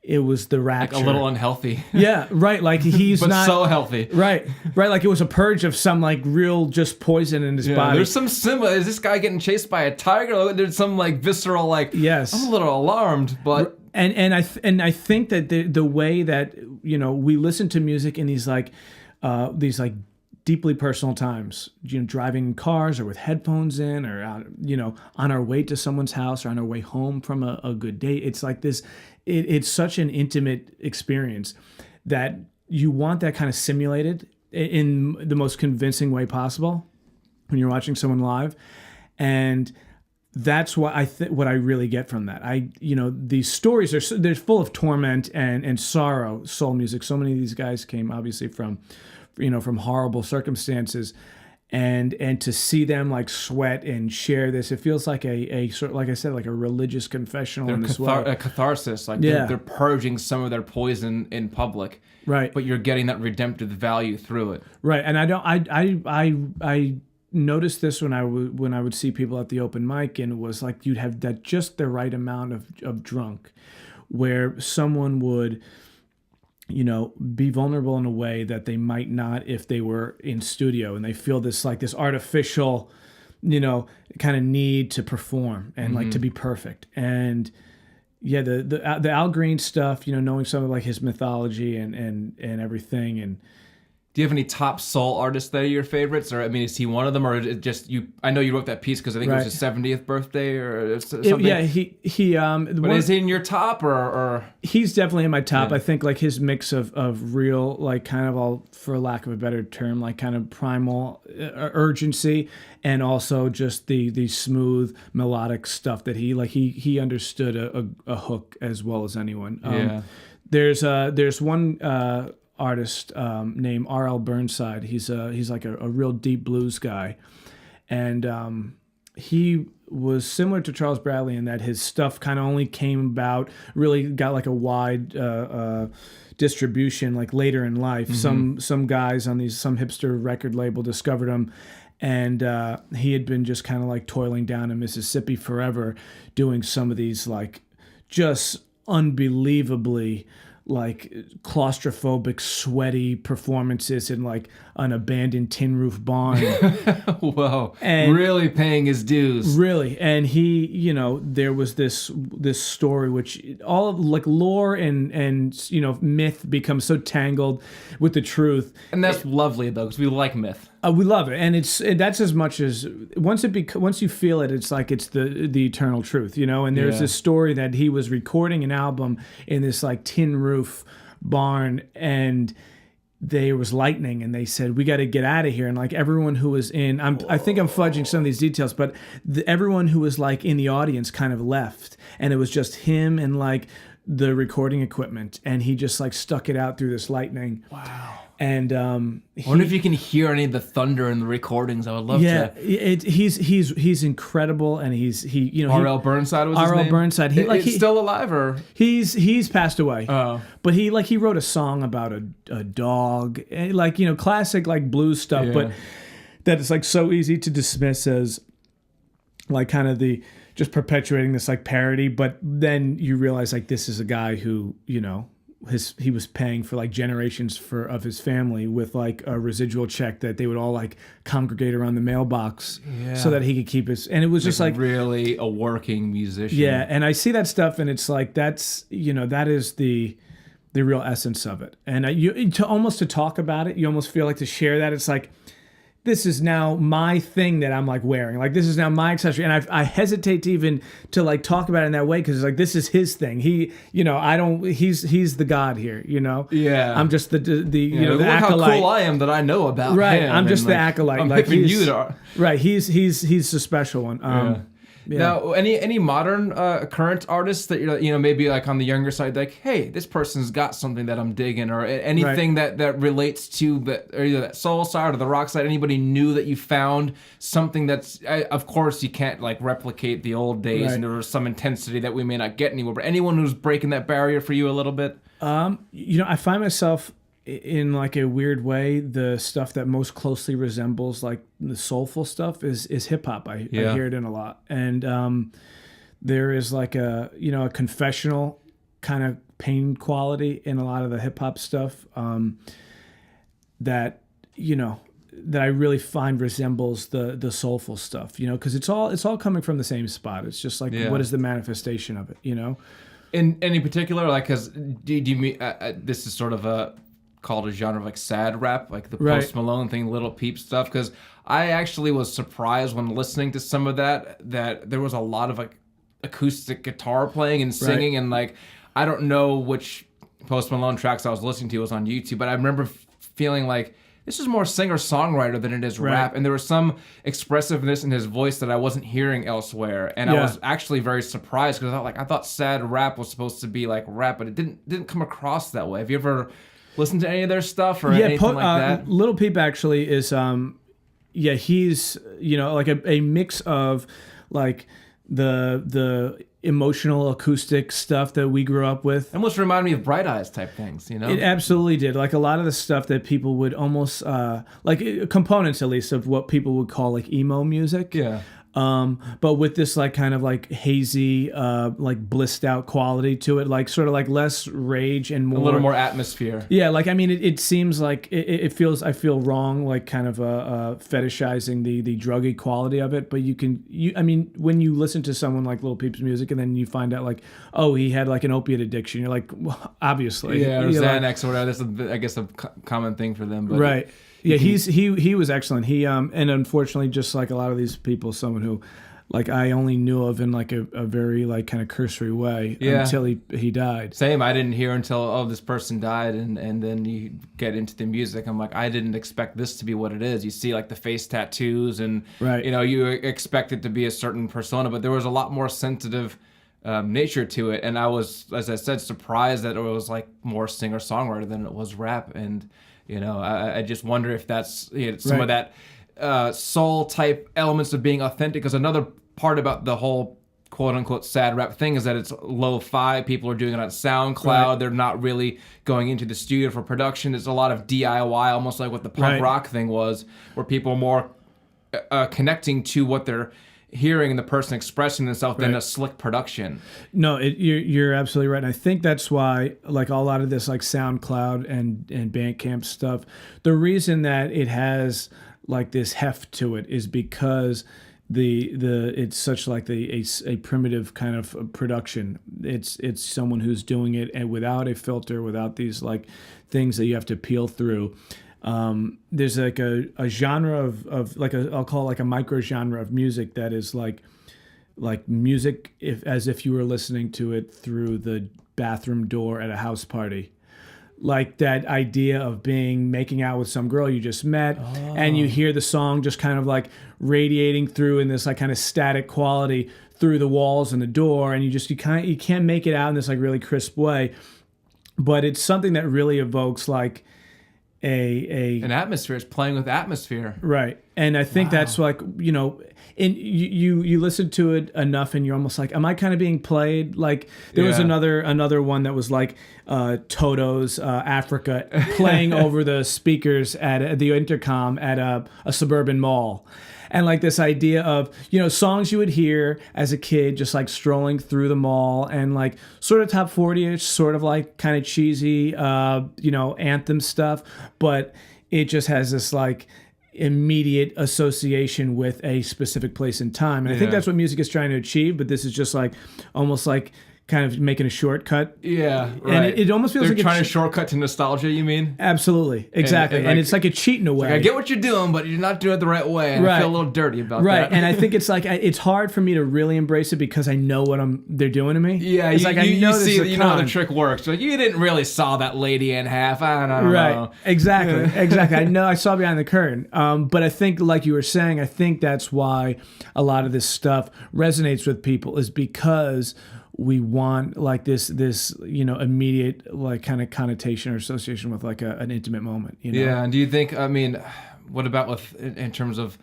it was the rapture. Like a little unhealthy. Yeah, right. Like he's but not so healthy. Right. Like it was a purge of some like real just poison in his body. There's some symbol. Is this guy getting chased by a tiger? There's some like visceral like. Yes. I'm a little alarmed, but. And I think that the way that we listen to music in these deeply personal times, driving in cars or with headphones in, or out, on our way to someone's house or on our way home from a good date. It's like this, it's such an intimate experience that you want that kind of simulated in the most convincing way possible when you're watching someone live. And that's what what I really get from that. These stories they're full of torment and sorrow, soul music. So many of these guys came obviously from horrible circumstances, and to see them like sweat and share this, it feels like a sort of, like I said, like a religious confessional in this way. A catharsis, like they're purging some of their poison in public, right? But you're getting that redemptive value through it, right? And I noticed this when I would see people at the open mic, and it was like you'd have that just the right amount of drunk, where someone would be vulnerable in a way that they might not if they were in studio, and they feel this artificial, kind of need to perform and like to be perfect. And the Al Green stuff, knowing some of like his mythology and everything. And do you have any top soul artists that are your favorites? Or, I mean, is he one of them, or is it just you? I know you wrote that piece because I think it was his 70th birthday or something. He. But is he in your top or? He's definitely in my top. Yeah. I think like his mix of real, like kind of all, for lack of a better term, like kind of primal urgency, and also just the smooth melodic stuff that he understood a hook as well as anyone. There's one artist named R.L. Burnside. He's like a real deep blues guy, and he was similar to Charles Bradley in that his stuff kind of only came about, really got like a wide distribution like later in life. Some guys on some hipster record label discovered him, and he had been just kind of like toiling down in Mississippi forever, doing some of these like just unbelievably like claustrophobic, sweaty performances in like an abandoned tin roof barn. Whoa. And really paying his dues. really. And he, there was this story which all of like lore and myth becomes so tangled with the truth. And that's lovely though, because we like myth. We love it, and that's as much as once you feel it, it's like it's the eternal truth, And there's this story that he was recording an album in this like tin roof barn, and there was lightning, and they said we got to get out of here, and like everyone who was in, I think I'm fudging some of these details, but everyone who was like in the audience kind of left, and it was just him and like the recording equipment, and he just like stuck it out through this lightning. Wow. And I wonder if you can hear any of the thunder in the recordings. I would love to. He's incredible, and he R.L. Burnside was his name? R.L. Burnside. He's still alive, or he's passed away. Oh, but he wrote a song about a dog, like classic like blues stuff, but that is like so easy to dismiss as like kind of the just perpetuating this like parody. But then you realize like this is a guy who he was paying for like generations of his family with like a residual check that they would all like congregate around the mailbox so that he could keep his, and it was just like really a working musician. Yeah. And I see that stuff, and it's like, that's, that is the real essence of it. And to talk about it, you almost feel like to share that. It's like, this is now my thing that I'm like wearing. Like this is now my accessory, and I hesitate to even to like talk about it in that way because it's like this is his thing. He, I don't. He's the god here. Yeah. I'm just the the look acolyte. how cool I am that I know about right. him. I'm just the acolyte. I'm like picking you to. Right. He's the special one. Yeah. Now, any modern current artists that you're maybe like on the younger side, like, hey, this person's got something that I'm digging, or anything that relates to either that soul side or the rock side. Anybody new that you found something that's, of course, you can't like replicate the old days, and there was some intensity that we may not get anymore. But anyone who's breaking that barrier for you a little bit. I find myself in like a weird way, the stuff that most closely resembles like the soulful stuff is hip hop. I hear it in a lot, and there is like a confessional kind of pain quality in a lot of the hip hop stuff that I really find resembles the soulful stuff. Because it's all coming from the same spot. It's just like what is the manifestation of it? In any particular, like, because do you mean this is sort of called a genre of like sad rap, like the Post Malone thing, Little Peep stuff? Because I actually was surprised when listening to some of that there was a lot of like acoustic guitar playing and singing, and like I don't know which Post Malone tracks I was listening to. It was on YouTube, but I remember feeling like this is more singer-songwriter than it is rap, and there was some expressiveness in his voice that I wasn't hearing elsewhere, and I was actually very surprised because I thought sad rap was supposed to be like rap, but it didn't come across that way. Have you ever listened to any of their stuff or anything like that? Little Peep actually is, he's like a mix of like the emotional acoustic stuff that we grew up with. Almost reminded me of Bright Eyes type things, It absolutely did. Like a lot of the stuff that people would almost like components at least of what people would call like emo music. Yeah. But with this like kind of like hazy, like blissed out quality to it, like sort of like less rage and more, a little more atmosphere. Yeah, like I mean, it seems like it feels. I feel wrong, like kind of fetishizing the druggy quality of it. But I mean, when you listen to someone like Lil Peep's music, and then you find out like, oh, he had like an opiate addiction, you're like, well, obviously, or Xanax or whatever. That's I guess a common thing for them. But right. Yeah, he was excellent. He and unfortunately, just like a lot of these people, someone who, like, I only knew of in like a very like kind of cursory way until he died. Same. I didn't hear until this person died, and then you get into the music. I'm like, I didn't expect this to be what it is. You see like the face tattoos, and you expect it to be a certain persona, but there was a lot more sensitive nature to it, and I was, as I said, surprised that it was like more singer-songwriter than it was rap. And I just wonder if that's some of that soul type elements of being authentic. Because another part about the whole quote unquote sad rap thing is that it's lo-fi. People are doing it on SoundCloud. Right. They're not really going into the studio for production. It's a lot of DIY, almost like what the punk Right. rock thing was, where people are more connecting to what they're hearing and the person expressing themselves than Right. a slick production. No, you're absolutely right. And I think that's why, like, a lot of this, like SoundCloud and Bandcamp stuff, the reason that it has like this heft to it is because the it's such like a primitive kind of production. It's someone who's doing it and without a filter, without these like things that you have to peel through. There's like a genre of like I'll call it like a micro genre of music that is like music as if you were listening to it through the bathroom door at a house party. Like that idea of making out with some girl you just met, and you hear the song just kind of like radiating through in this like kind of static quality through the walls and the door, and you can't make it out in this like really crisp way, but it's something that really evokes like an atmosphere. It's playing with atmosphere. Right. And I think that's like, and you listen to it enough and you're almost like, am I kind of being played? Like there was another one that was like Toto's Africa playing over the speakers at the intercom at a suburban mall. And like this idea of, songs you would hear as a kid, just like strolling through the mall and like sort of top 40-ish, sort of like kind of cheesy, anthem stuff. But it just has this like immediate association with a specific place and time. And I think that's what music is trying to achieve. But this is just like almost like kind of making a shortcut. Yeah, right. And it almost feels They're like trying to shortcut to nostalgia, you mean? Absolutely. Exactly. And, like, it's like a cheat in a way. Like, I get what you're doing, but you're not doing it the right way. And I feel a little dirty about that. Right. And I think it's like, it's hard for me to really embrace it because I know what they're doing to me. Yeah, it's you see how the trick works. Like, you didn't really saw that lady in half. I don't know. Exactly. Exactly. I know I saw behind the curtain. But I think, like you were saying, I think that's why a lot of this stuff resonates with people is because we want like this immediate like kind of connotation or association with like an intimate moment. Yeah. And do you think? I mean, what about in terms of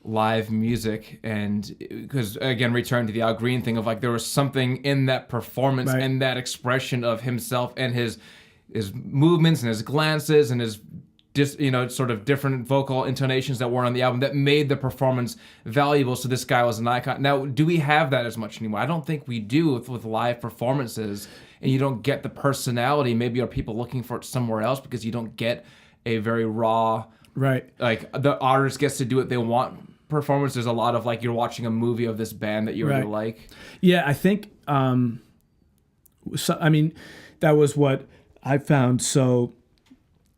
live music? And because again, returning to the Al Green thing of like there was something in that performance and that expression of himself and his movements and his glances and his sort of different vocal intonations that weren't on the album that made the performance valuable. So this guy was an icon. Now, do we have that as much anymore? I don't think we do with live performances, and you don't get the personality. Maybe are people looking for it somewhere else because you don't get a very raw, like the artist gets to do what they want performance. There's a lot of like you're watching a movie of this band that you really like. Yeah, I think, so, I mean, that was what I found so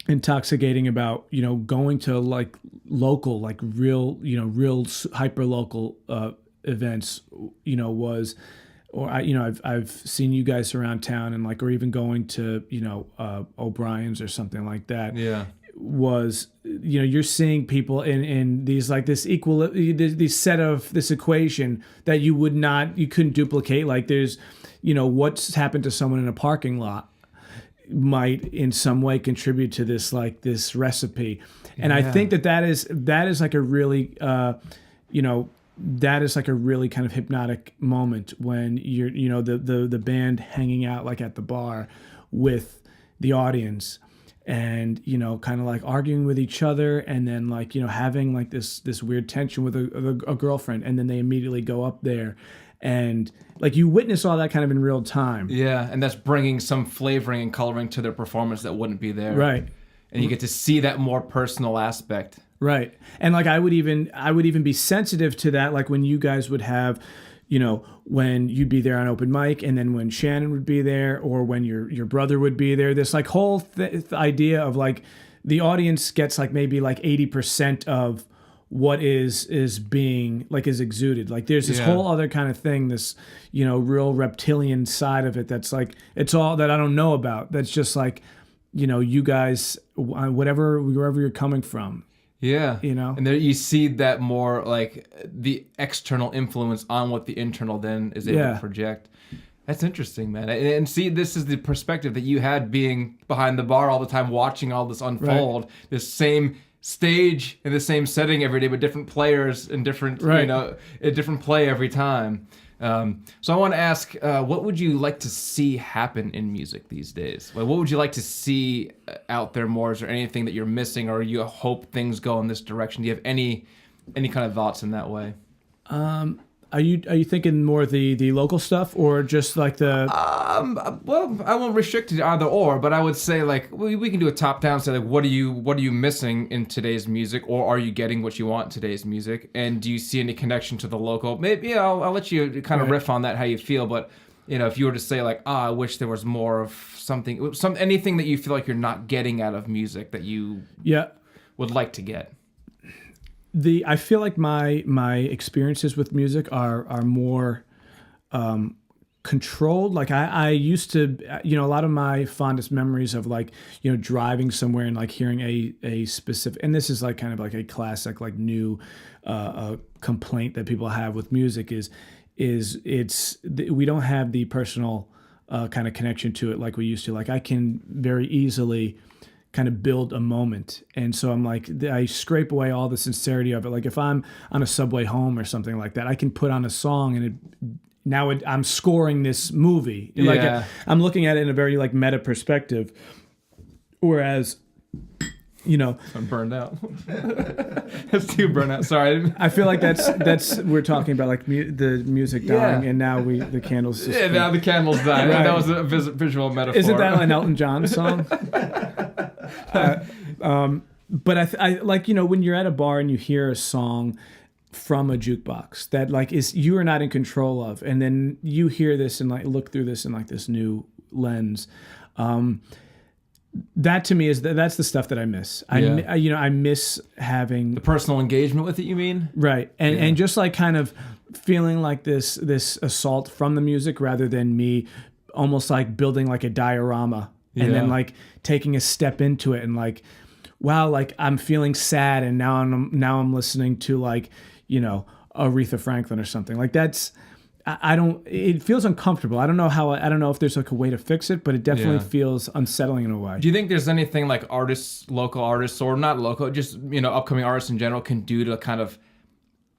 intoxicating about going to like local like real hyper local events was I've seen you guys around town and like or even going to O'Brien's or something like that was you're seeing people in these like this this equation that you couldn't duplicate. Like there's what's happened to someone in a parking lot might in some way contribute to this like this recipe, and I think that is like a really that is like a really kind of hypnotic moment when you're the band hanging out like at the bar with the audience and kind of like arguing with each other and then like having like this weird tension with a girlfriend, and then they immediately go up there and like you witness all that kind of in real time. Yeah, and that's bringing some flavoring and coloring to their performance that wouldn't be there. Right. And you get to see that more personal aspect. Right. And like I would even be sensitive to that, like when you guys would have, when you'd be there on open mic, and then when Shannon would be there, or when your brother would be there, this like whole idea of like the audience gets like maybe like 80% of what is being like is exuded. Like there's this whole other kind of thing, this real reptilian side of it that's like it's all that I don't know about. That's just like you guys, wherever you're coming from. Yeah. And there you see that more like the external influence on what the internal then is able to project. That's interesting, man. And see, this is the perspective that you had being behind the bar all the time, watching all this unfold. Right. This same stage in the same setting every day, but different players and different, Right. a different play every time. So I want to ask, what would you like to see happen in music these days? Like, what would you like to see out there more? Is there anything that you're missing, or you hope things go in this direction? Do you have any kind of thoughts in that way? Are you thinking more the local stuff, or just like the? Well, I won't restrict it to either or, but I would say like we can do a top down. Say like, what are you missing in today's music, or are you getting what you want in today's music? And do you see any connection to the local? Maybe I'll let you kind of riff on that, how you feel. But if you were to say like, I wish there was more of anything that you feel like you're not getting out of music that you would like to get. I feel like my experiences with music are more controlled. Like I used to, a lot of my fondest memories of like, driving somewhere and like hearing a specific, and this is like kind of like a classic, like new complaint that people have with music is we don't have the personal kind of connection to it like we used to. Like I can very easily kind of build a moment. And so I'm like, I scrape away all the sincerity of it. Like if I'm on a subway home or something like that, I can put on a song and I'm scoring this movie. Yeah. Like I'm looking at it in a very like meta perspective. Whereas, I'm burned out. That's too burned out. Sorry. I feel like that's we're talking about like the music dying, and now the candles. Just now the candles dying. Right. That was a visual metaphor. Isn't that an Elton John song? But I like, when you're at a bar and you hear a song from a jukebox that like you are not in control of, and then you hear this and like look through this in like this new lens. That to me that's the stuff that I miss. I miss having the personal engagement with it. You mean? Right. And just like kind of feeling like this assault from the music rather than me almost like building like a diorama and then like taking a step into it and like, wow, like I'm feeling sad and now I'm listening to like, Aretha Franklin or something. Like that's, it feels uncomfortable. I don't know if there's like a way to fix it, but it definitely feels unsettling in a way. Do you think there's anything like local artists or not local, just, upcoming artists in general can do to kind of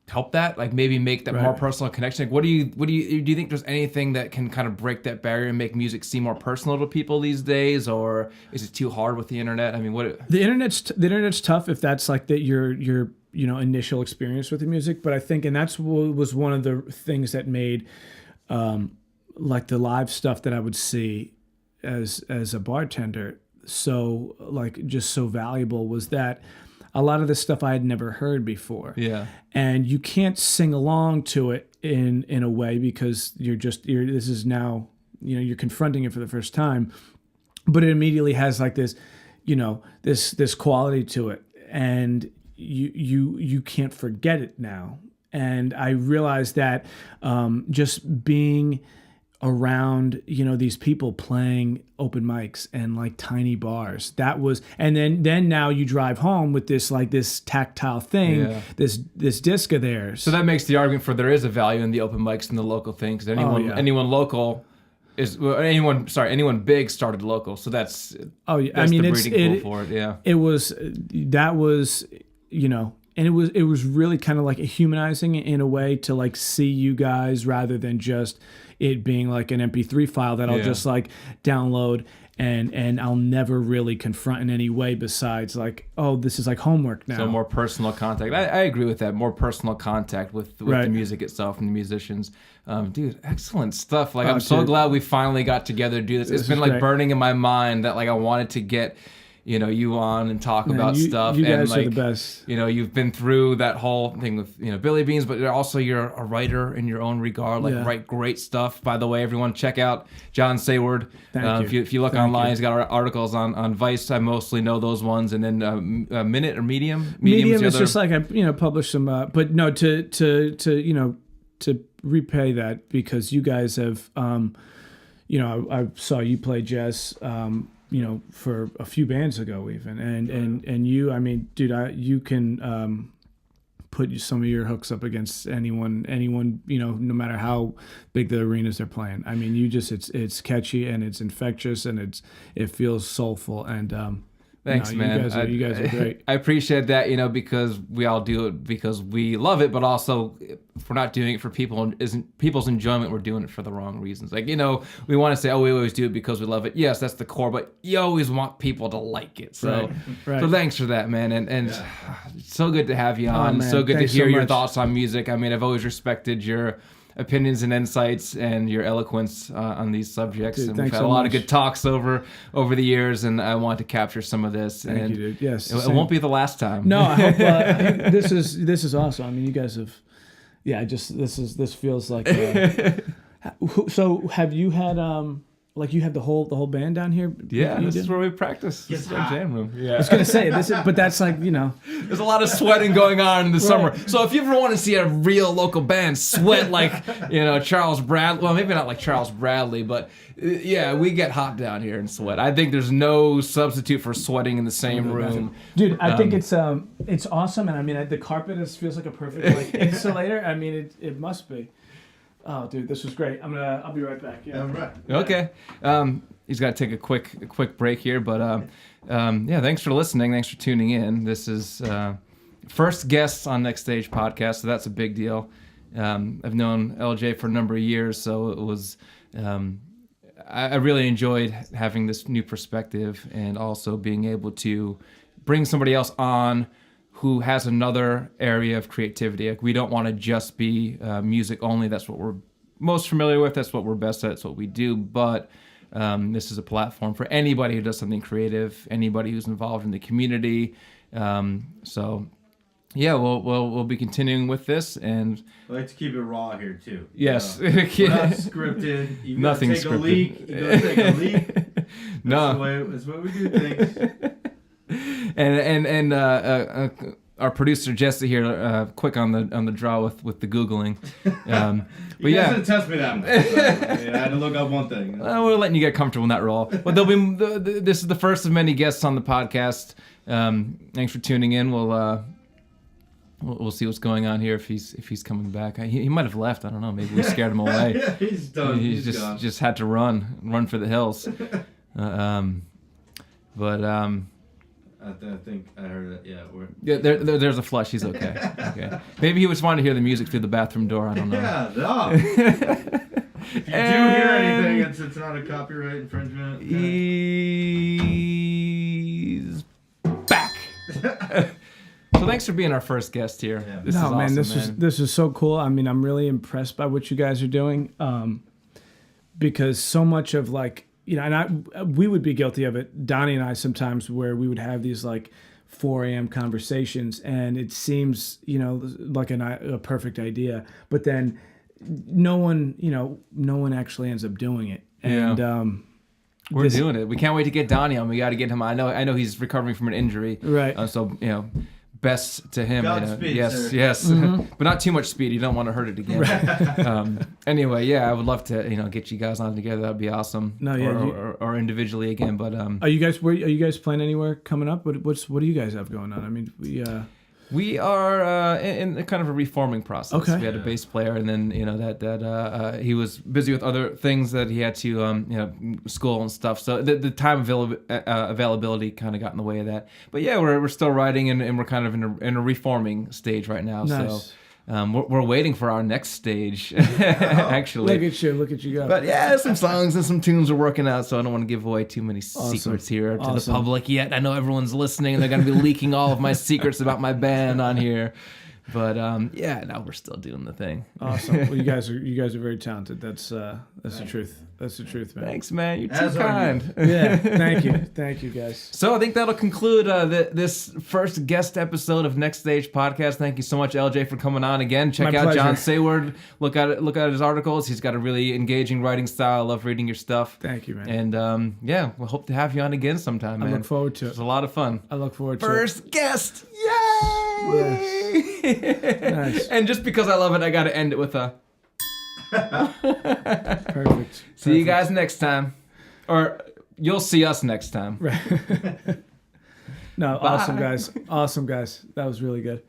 help that? Like maybe make that more personal connection? Like do you think there's anything that can kind of break that barrier and make music seem more personal to people these days? Or is it too hard with the internet? I mean, the internet's tough if that's like your initial experience with the music, but I think, and that's what was one of the things that made like the live stuff that I would see as a bartender so like just so valuable, was that a lot of this stuff I had never heard before. Yeah. And you can't sing along to it in a way because this is now, you're confronting it for the first time, but it immediately has like this, this quality to it. And you can't forget it now. And I realized that just being around these people playing open mics and like tiny bars, that was, and then now you drive home with this tactile thing, this disc of theirs. So that makes the argument for there is a value in the open mics and the local thing, because anyone local is anyone big started local, so that's the breeding pool for it. Yeah, it was and it was really kind of like humanizing in a way to like see you guys rather than just it being like an MP3 file that I'll just like download and I'll never really confront in any way besides like, oh, this is like homework now. So more personal contact. I agree with that. More personal contact with the music itself and the musicians. Dude, excellent stuff. Like I'm so glad we finally got together to do this. It's been like burning in my mind that like I wanted to get you on and talk about stuff. You guys and like, are the best. You've been through that whole thing with, Billy Beans, but also you're a writer in your own regard, write great stuff. By the way, everyone check out John Saward. Thank you. If you look online, he's got articles on Vice. I mostly know those ones. And then Minute or Medium. Medium is just like I publish some, but no, to repay that, because you guys have, I saw you play jazz, for a few bands ago even, and you, I mean, dude, you can put some of your hooks up against anyone, no matter how big the arenas they're playing. I mean, it's catchy and it's infectious and it feels soulful, and Thanks, No, man. You guys are great. I appreciate that, because we all do it because we love it, but also if we're not doing it for people's enjoyment, we're doing it for the wrong reasons. Like, we want to say, we always do it because we love it. Yes, that's the core, but you always want people to like it. So, Right. so thanks for that, man. And it's so good to have you on. Man. So good Thanks to hear so your much. thoughts on music. I mean, I've always respected your opinions and insights and your eloquence on these subjects. Dude, and we've thanks had so a lot much. of good talks over the years, and I want to capture some of this. Thank and you, dude. Yes. it same. won't be the last time. No, I hope this is awesome. I mean, you guys have, this feels like. So have you had you have the whole band down here? Yeah, You this did? is where we practice. This is our jam room. I Yeah. was gonna say but that's like There's a lot of sweating going on in the summer. So if you ever want to see a real local band sweat like, Charles Bradley, well, maybe not like Charles Bradley, but we get hot down here and sweat. I think there's no substitute for sweating in the same room. Dude, I think it's awesome, and I mean the carpet feels like a perfect insulator. I mean it must be. Oh, dude, this was great. I'll be right back. Yeah. All right. Okay. He's got to take a quick break here, but thanks for listening. Thanks for tuning in. This is first guests on Next Stage podcast, so that's a big deal. I've known LJ for a number of years, so it was I really enjoyed having this new perspective and also being able to bring somebody else on who has another area of creativity. Like, we don't want to just be music only. That's what we're most familiar with. That's what we're best at. That's what we do. But this is a platform for anybody who does something creative, anybody who's involved in the community. We'll be continuing with this, and I like to keep it raw here too. yes, We're not scripted. You gotta Nothing take scripted. a leak. You gotta take a leak. No. That's the way we do things. and our producer Jesse here, quick on the draw with the googling. But You guys didn't test me that much. So, I had to look up one thing. We're letting you get comfortable in that role. But this is the first of many guests on the podcast. Thanks for tuning in. We'll see what's going on here if he's coming back. He might have left. I don't know. Maybe we scared him away. Yeah, he's done. He's gone. just had to run for the hills. I think I heard it. Yeah, There's a flush. He's okay. Okay. Maybe he was wanting to hear the music through the bathroom door. I don't know. Yeah, no. If you do hear anything, it's not a copyright infringement. Okay. He's back. So thanks for being our first guest here. Yeah. This is awesome, this is so cool. I mean, I'm really impressed by what you guys are doing, because so much of and we would be guilty of it, Donnie and I, sometimes, where we would have these 4 a.m. conversations, and it seems like a perfect idea, but then no one actually ends up doing it. And we're doing it. We can't wait to get Donnie on. We got to get him on. I know he's recovering from an injury, right? Best to him. Godspeed, yes, sir. yes, but not too much speed. You don't want to hurt it again. Anyway, I would love to get you guys on together. That'd be awesome. No, yeah, or individually again. But are you guys playing anywhere coming up? What do you guys have going on? I mean, we are in kind of a reforming process. Okay. We had a bass player, and then that he was busy with other things that he had to school and stuff. So the time availability kind of got in the way of that. But we're still writing, and we're kind of in a reforming stage right now. Nice. So. We're waiting for our next stage, actually. Look at you go. But some songs and some tunes are working out, so I don't want to give away too many secrets here to the public yet. I know everyone's listening, and they're going to be leaking all of my secrets about my band on here. But we're still doing the thing. Awesome. Well, you guys are very talented. That's the truth. That's the truth, man. Thanks, man. You're As too are kind. Yeah. Thank you, guys. So I think that'll conclude this first guest episode of Next Stage Podcast. Thank you so much, LJ, for coming on again. Check My out pleasure. John Saward. Look at his articles. He's got a really engaging writing style. I love reading your stuff. Thank you, man. And we'll hope to have you on again sometime, man. I look forward to It's it. a lot of fun. I look forward to it. First guest! Yay! Nice. And just because I love it, I got to end it with a... Perfect. See you guys next time. Or you'll see us next time. Right. No, Bye. awesome guys. Awesome guys. That was really good.